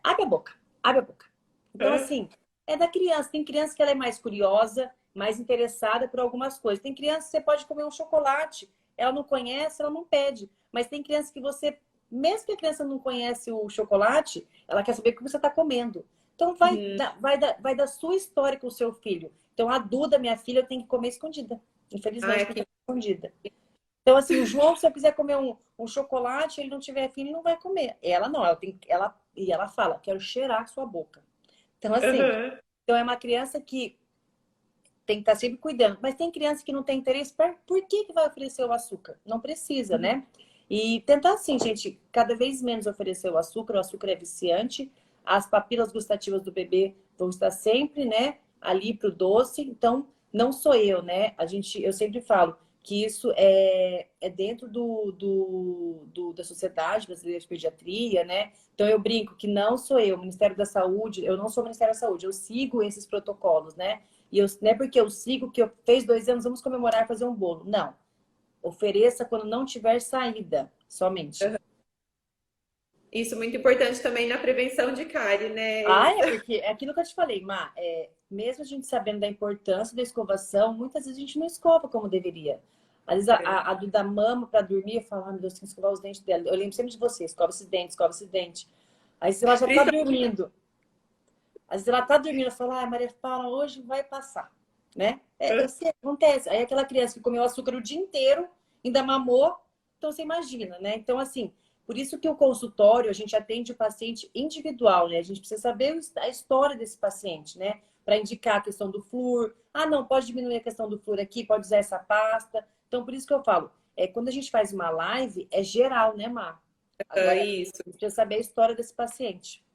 Abre a boca, abre a boca. Então, assim, é da criança. Tem criança que ela é mais curiosa, mais interessada por algumas coisas. Tem criança que você pode comer um chocolate, ela não conhece, ela não pede. Mas tem criança que você, mesmo que a criança não conhece o chocolate, ela quer saber o que você está comendo. Então, vai da sua história com o seu filho. Então, a Duda, minha filha, tem que comer escondida. Infelizmente, tem que comer escondida. Então, assim, o João, se eu quiser comer um chocolate, ele não tiver filho, ele não vai comer. Ela não, e ela fala, quero cheirar sua boca. Então, assim, então é uma criança que tem que estar sempre cuidando. Mas tem criança que não tem interesse, por que vai oferecer o açúcar? Não precisa, né? E tentar assim, gente, cada vez menos oferecer o açúcar é viciante, as papilas gustativas do bebê vão estar sempre, né, ali pro doce. Então, não sou eu, né? Eu sempre falo que isso é dentro da Sociedade Brasileira de Pediatria, né? Então, eu brinco que não sou eu, o Ministério da Saúde, eu não sou o Ministério da Saúde, eu sigo esses protocolos, né? E não é porque eu sigo que eu fez 2 anos, vamos comemorar, fazer um bolo. Não. Ofereça quando não tiver saída, somente. Isso é muito importante também na prevenção de cárie, né, Ah, Isa? porque é aquilo que eu te falei, Má, mesmo a gente sabendo da importância da escovação, muitas vezes a gente não escova como deveria. Às vezes a Duda mama para dormir, eu falo, meu Deus, tem que escovar os dentes dela. Eu lembro sempre de você, escova esse dente, escova esse dente. Aí se ela já tá dormindo. Às vezes ela tá dormindo, eu falo, ai, Maria Paula, hoje vai passar, né? Eu sei, acontece. Aí aquela criança que comeu açúcar o dia inteiro, ainda mamou, então você imagina, né? Então, assim, por isso que o consultório, a gente atende o paciente individual, né? A gente precisa saber a história desse paciente, né? Para indicar a questão do flúor. Ah, não, pode diminuir a questão do flúor aqui, pode usar essa pasta. Então, por isso que eu falo, quando a gente faz uma live, é geral, né, Mar? Agora, Isso. a gente precisa saber a história desse paciente.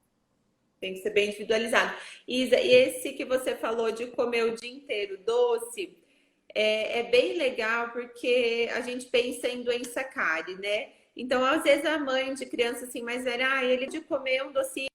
Tem que ser bem individualizado. Isa, e esse que você falou de comer o dia inteiro doce, é bem legal porque a gente pensa em doença cárie, né? Então, às vezes, a mãe de criança assim mais velha, ele de comer um docinho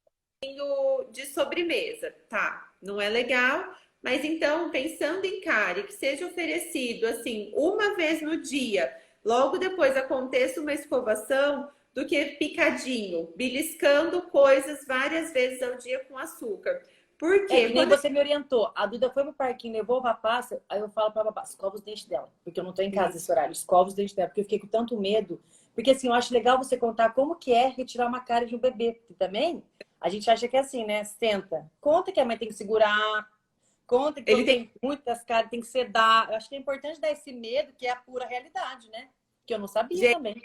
de sobremesa, tá? Não é legal, mas então, pensando em cárie, que seja oferecido assim, uma vez no dia, logo depois aconteça uma escovação, do que picadinho, beliscando coisas várias vezes ao dia com açúcar. Por quê? Que nem você me orientou. A Duda foi pro parquinho, levou o papá, aí eu falo pra babá, escova os dentes dela. Porque eu não tô em casa nesse horário. Escova os dentes dela, porque eu fiquei com tanto medo. Porque assim, eu acho legal você contar como que é retirar uma cárie de um bebê. Porque também, a gente acha que é assim, né? Senta. Conta que a mãe tem que segurar. Conta que Ele quando tem tem muitas cáries tem que sedar. Eu acho que é importante dar esse medo, que é a pura realidade, né? Que eu não sabia também.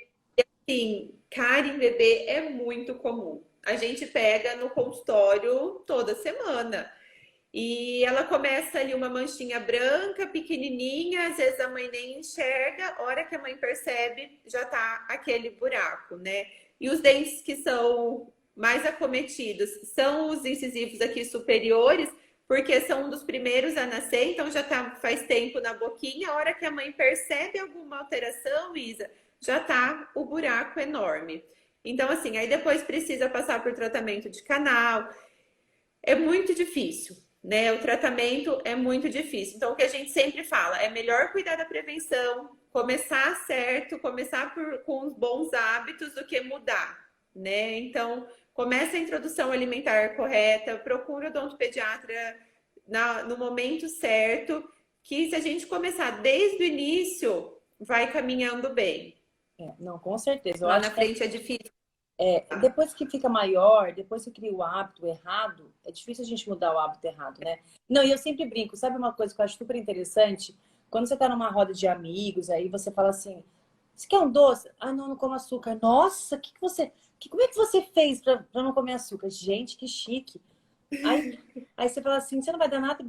Sim, cárie em bebê é muito comum. A gente pega no consultório toda semana. E ela começa ali uma manchinha branca, pequenininha, às vezes a mãe nem enxerga, a hora que a mãe percebe, já tá aquele buraco, né? E os dentes que são mais acometidos são os incisivos aqui superiores, porque são um dos primeiros a nascer, então já tá faz tempo na boquinha, a hora que a mãe percebe alguma alteração, Isa, já tá o buraco enorme. Então, assim, aí depois precisa passar por tratamento de canal. É muito difícil, né? O tratamento é muito difícil. Então, o que a gente sempre fala é melhor cuidar da prevenção, começar certo, começar com os bons hábitos do que mudar, né? Então, começa a introdução alimentar correta, procura o odontopediatra no momento certo, que se a gente começar desde o início, vai caminhando bem. Não, com certeza. Eu Lá acho na que frente é difícil. depois que fica maior, depois que cria o hábito errado, é difícil a gente mudar o hábito errado, né? Não, e eu sempre brinco, sabe uma coisa que eu acho super interessante? Quando você tá numa roda de amigos, aí você fala assim, você quer um doce? Ah, não, não como açúcar. Nossa, como é que você fez pra não comer açúcar? Gente, que chique. Aí você fala assim, você não vai dar nada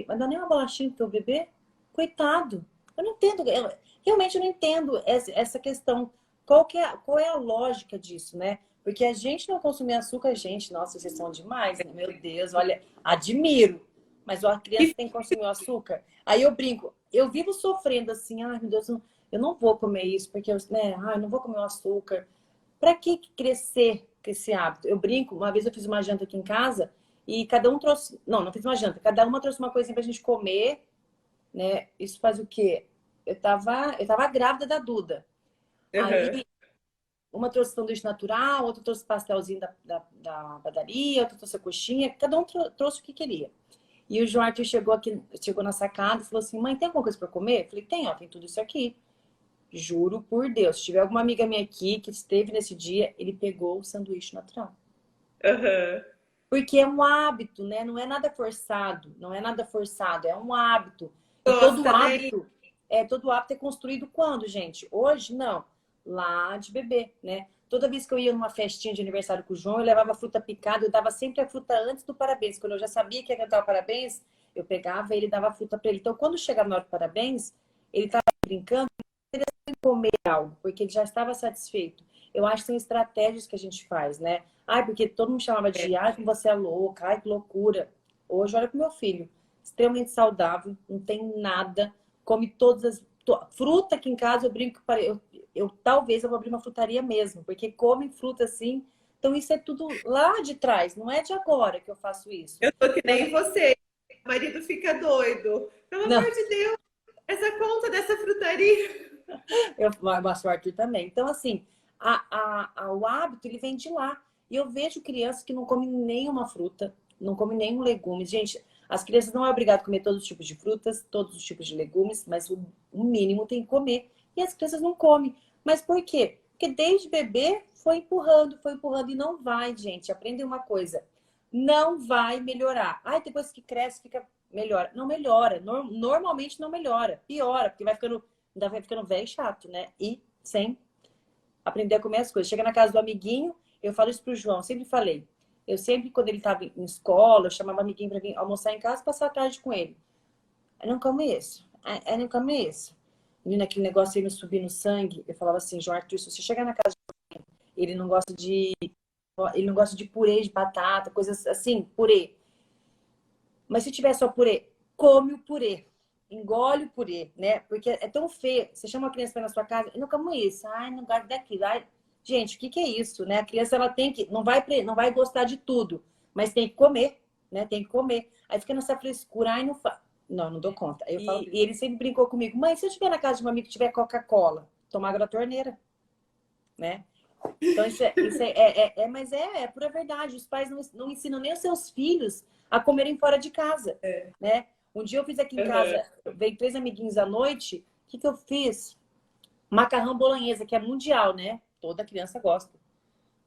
vai dar nem uma bolachinha pro teu bebê? Coitado. Eu não entendo, realmente eu não entendo essa questão. Qual é a lógica disso, né? Porque a gente não consumir açúcar, gente, nossa, vocês são demais, né? Meu Deus, olha, admiro. Mas a criança tem que consumir o açúcar. Aí eu brinco, eu vivo sofrendo assim, ai meu Deus, eu não vou comer isso, porque eu não vou comer o açúcar. Para que crescer com esse hábito? Eu brinco, uma vez eu fiz uma janta aqui em casa e cada um trouxe. Não fiz uma janta, cada uma trouxe uma coisinha pra gente comer, né? Isso faz o quê? Eu tava grávida da Duda. Uhum. Aí uma trouxe sanduíche natural, outra trouxe pastelzinho da padaria, outra trouxe a coxinha, cada um trouxe o que queria. E o João Arthur chegou na sacada e falou assim: mãe, tem alguma coisa para comer? Eu falei: tem, ó, tem tudo isso aqui. Juro por Deus, se tiver alguma amiga minha aqui que esteve nesse dia, ele pegou o sanduíche natural. Uhum. Porque é um hábito, né? Não é nada forçado, não é nada forçado, é um hábito. E Gosta, né? todo hábito é construído quando, gente? Hoje não, lá de bebê, né? Toda vez que eu ia numa festinha de aniversário com o João, eu levava fruta picada, eu dava sempre a fruta antes do parabéns. Quando eu já sabia que ia cantar o parabéns, eu pegava e ele dava a fruta para ele. Então, quando chegava na hora do parabéns, ele estava brincando, comer algo, porque ele já estava satisfeito. Eu acho que são estratégias que a gente faz, né? Ai, porque todo mundo chamava de, ai, como você é louca, ai, que loucura. Hoje, olha pro meu filho, extremamente saudável, não tem nada, come todas as... Fruta aqui em casa, eu brinco, talvez eu vou abrir uma frutaria mesmo, porque come fruta assim. Então, isso é tudo lá de trás, não é de agora que eu faço isso. Eu tô que nem você. O marido fica doido. Pelo Não, amor de Deus, essa conta dessa frutaria. eu faço o Arthur também. Então, assim, o hábito, ele vem de lá. E eu vejo crianças que não comem nenhuma fruta, não comem nenhum legume. Gente, As crianças não é obrigado a comer todos os tipos de frutas, todos os tipos de legumes, mas o mínimo tem que comer. E as crianças não comem. Mas por quê? Porque desde bebê foi empurrando e não vai, gente. Aprendem uma coisa. Não vai melhorar. Ai, depois que cresce, fica melhora. Não melhora. Normalmente não melhora. Piora, porque ainda vai ficando velho e chato, né? E sem aprender a comer as coisas. Chega na casa do amiguinho, eu falo isso pro João, sempre falei. Eu sempre, quando ele estava em escola, eu chamava o amiguinho para vir almoçar em casa e passar a tarde com ele. Eu não como isso. Eu não como isso. Menina, aquele negócio aí me subir no sangue. Eu falava assim, João Arthur, se você chegar na casa de alguém, ele não gosta de purê de batata, coisas assim, purê. Mas se tiver só purê, come o purê. Engole o purê, né? Porque é tão feio. Você chama uma criança para ir na sua casa, eu não como isso. Ai, não gosto daquilo. Ai. Gente, o que é isso, né? A criança, ela tem que... Não vai gostar de tudo, mas tem que comer, né? Tem que comer. Aí fica nessa frescura. Ai, não fa... Não dou conta. Aí eu falo, e ele sempre brincou comigo. Mãe, se eu estiver na casa de um amigo que tiver Coca-Cola, tomar água da torneira, né? Então, mas é pura verdade. Os pais não ensinam nem os seus filhos a comerem fora de casa, né? Um dia eu fiz aqui em casa, veio 3 amiguinhos à noite. O que eu fiz? Macarrão bolonhesa, que é mundial, né? Toda criança gosta.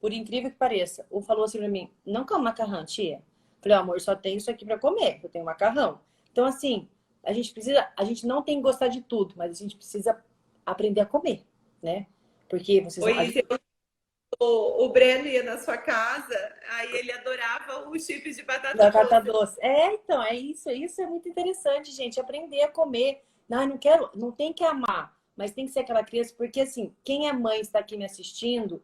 Por incrível que pareça. Um falou assim pra mim, não como macarrão, tia. Falei, amor, só tem isso aqui pra comer. Eu tenho macarrão. Então, assim, a gente não tem que gostar de tudo, mas a gente precisa aprender a comer, né? Porque vocês vão... Oi, o Breno ia na sua casa, aí ele adorava os chips de batata Batata doce. doce. Então, é isso. Isso é muito interessante, gente. Aprender a comer. Não, não quero, não tem que amar, mas tem que ser aquela criança, porque assim, quem é mãe está aqui me assistindo,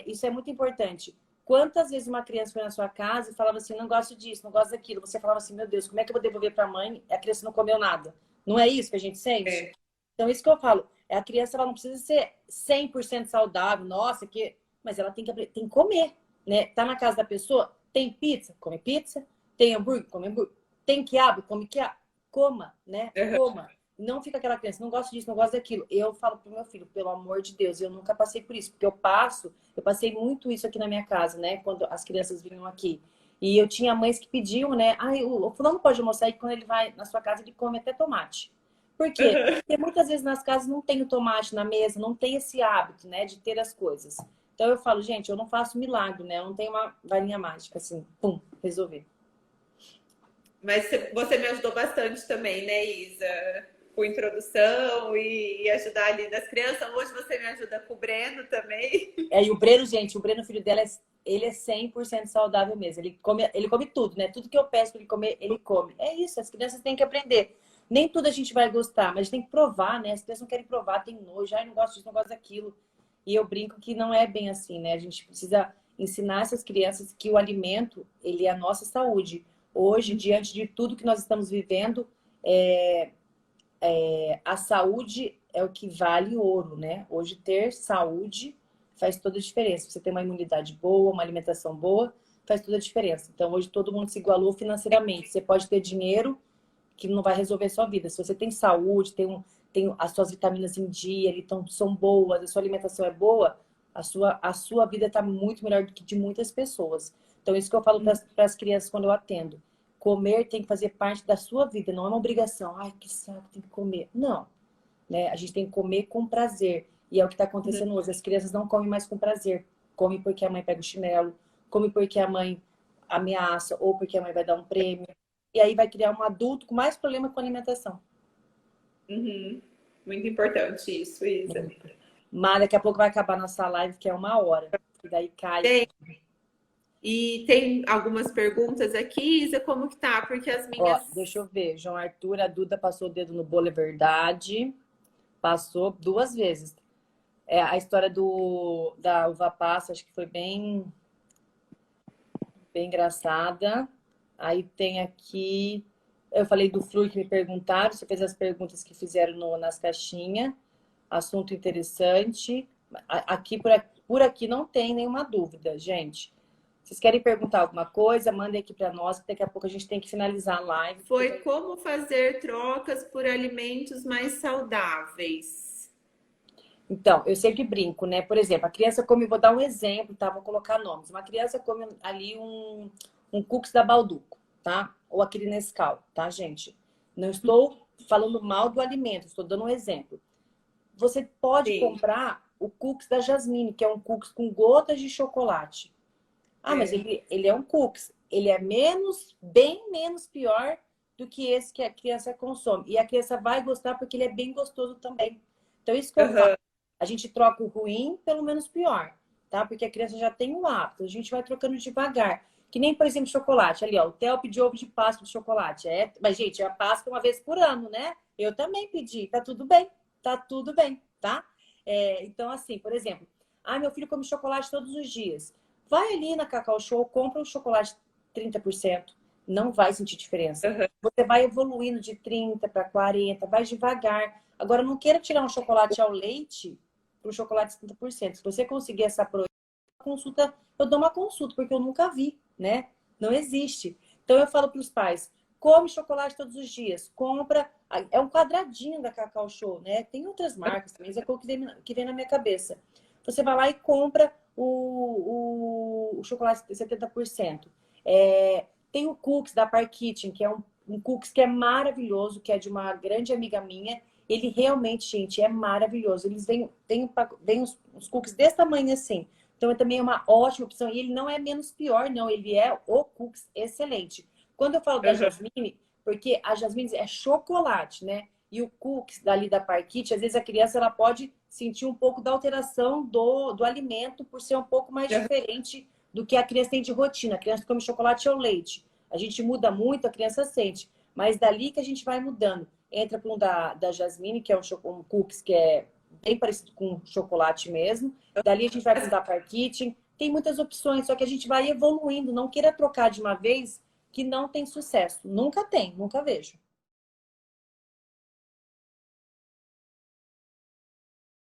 isso é muito importante. Quantas vezes uma criança foi na sua casa e falava assim, não gosto disso, não gosto daquilo. Você falava assim, meu Deus, como é que eu vou devolver para a mãe? A criança não comeu nada. Não é isso que a gente sente? Então, isso que eu falo. A criança, ela não precisa ser 100% saudável. Nossa, que... Mas ela tem que comer, né? Tá na casa da pessoa, tem pizza, come pizza. Tem hambúrguer, come hambúrguer. Tem quiabo, come quiabo. Coma, né? Coma. Não fica aquela criança, não gosto disso, não gosto daquilo. Eu falo pro meu filho, pelo amor de Deus, eu nunca passei por isso. Porque eu passei muito isso aqui na minha casa, né? Quando as crianças vinham aqui. E eu tinha mães que pediam, né? Ai, o fulano pode almoçar e quando ele vai na sua casa, ele come até tomate. Por quê? Porque muitas vezes nas casas não tem o tomate na mesa, não tem esse hábito, né? De ter as coisas. Então eu falo, gente, eu não faço milagre, né? Eu não tenho uma varinha mágica, assim, pum, resolver. Mas você me ajudou bastante também, né, Isa? Com introdução e ajudar ali das crianças. Hoje você me ajuda com o Breno também. E o Breno, gente, o Breno, filho dela, ele é 100% saudável mesmo. Ele come tudo, né? Tudo que eu peço para ele comer, ele come. É isso, as crianças têm que aprender. Nem tudo a gente vai gostar, mas a gente tem que provar, né? As crianças não querem provar, tem nojo, ai, não gosto disso, não gosto daquilo. E eu brinco que não é bem assim, né? A gente precisa ensinar essas crianças que o alimento, ele é a nossa saúde. Hoje, diante de tudo que nós estamos vivendo, a saúde é o que vale ouro, né? Hoje, ter saúde faz toda a diferença. Você tem uma imunidade boa, uma alimentação boa, faz toda a diferença. Então, hoje, todo mundo se igualou financeiramente. Você pode ter dinheiro que não vai resolver a sua vida. Se você tem saúde, tem as suas vitaminas em dia, então são boas, a sua alimentação é boa, a sua vida está muito melhor do que de muitas pessoas. Então, isso que eu falo para as crianças quando eu atendo. Comer tem que fazer parte da sua vida, não é uma obrigação. Ai, que saco, tem que comer. Não, né? A gente tem que comer com prazer. E é o que está acontecendo hoje. As crianças não comem mais com prazer. Comem porque a mãe pega o chinelo, come porque a mãe ameaça, ou porque a mãe vai dar um prêmio. E aí vai criar um adulto com mais problema com alimentação. Muito importante isso, Isa. Mas daqui a pouco vai acabar nossa live, que é 1 hora. E daí cai. E tem algumas perguntas aqui, Isa, como que tá? Porque as minhas... Ó, deixa eu ver. João Arthur, a Duda passou o dedo no bolo, é verdade. Passou 2 vezes. A história da uva passa, acho que foi bem engraçada. Aí tem aqui... Eu falei do flúor que me perguntaram. Você fez as perguntas que fizeram nas caixinhas. Assunto interessante. Aqui, por aqui não tem nenhuma dúvida, gente. Vocês querem perguntar alguma coisa? Mandem aqui para nós, que daqui a pouco a gente tem que finalizar a live. Foi como fazer trocas por alimentos mais saudáveis. Então, eu sempre brinco, né? Por exemplo, a criança come, vou dar um exemplo, tá? Vou colocar nomes. Uma criança come ali um cookies da Balduco. tá? Ou aquele Nescau, tá, gente? Não estou falando mal do alimento, estou dando um exemplo. Você pode Sim. comprar o cookies da Jasmine, que é um cookies com gotas de chocolate. Ah, mas É. ele é um cookies. Ele é menos, bem menos pior do que esse que a criança consome. E a criança vai gostar porque ele é bem gostoso também. Então, isso que eu falo. Aham. A gente troca o ruim pelo menos pior, tá? Porque a criança já tem o hábito. A gente vai trocando devagar. Que nem, por exemplo, chocolate. Ali, ó, o Theo pediu ovo de Páscoa de chocolate. Mas, gente, é a Páscoa uma vez por ano, né? Eu também pedi. Tá tudo bem. Tá tudo bem, tá? Então, assim, por exemplo, meu filho come chocolate todos os dias. Vai ali na Cacau Show, compra um chocolate 30%. Não vai sentir diferença. Aham. Você vai evoluindo de 30 para 40, vai devagar. Agora, não queira tirar um chocolate ao leite para um chocolate 50%. Se você conseguir essa consulta, eu dou uma consulta, porque eu nunca vi, né? Não existe. Então, eu falo para os pais, come chocolate todos os dias, compra, é um quadradinho da Cacau Show, né? Tem outras marcas também, mas é o que vem na minha cabeça. Você vai lá e compra o chocolate de 70%. Tem o cookies da Par Kitchen, que é um cookies que é maravilhoso, que é de uma grande amiga minha. Ele realmente, gente, é maravilhoso. Eles vêm uns cookies desse tamanho assim. Então, também é uma ótima opção. E ele não é menos pior, não. Ele é o cookies excelente. Quando eu falo da Aham. Jasmine, porque a Jasmine é chocolate, né? E o cookies dali da Par Kitchen, às vezes a criança ela pode sentir um pouco da alteração do alimento por ser um pouco mais Aham. diferente do que a criança tem de rotina. A criança come chocolate ou leite. A gente muda muito, a criança sente. Mas dali que a gente vai mudando. Entra para um da Jasmine, que é um cookies que é bem parecido com chocolate mesmo. Dali a gente vai para um da Par Kitchen. Tem muitas opções, só que a gente vai evoluindo. Não queira trocar de uma vez que não tem sucesso. Nunca tem, nunca vejo.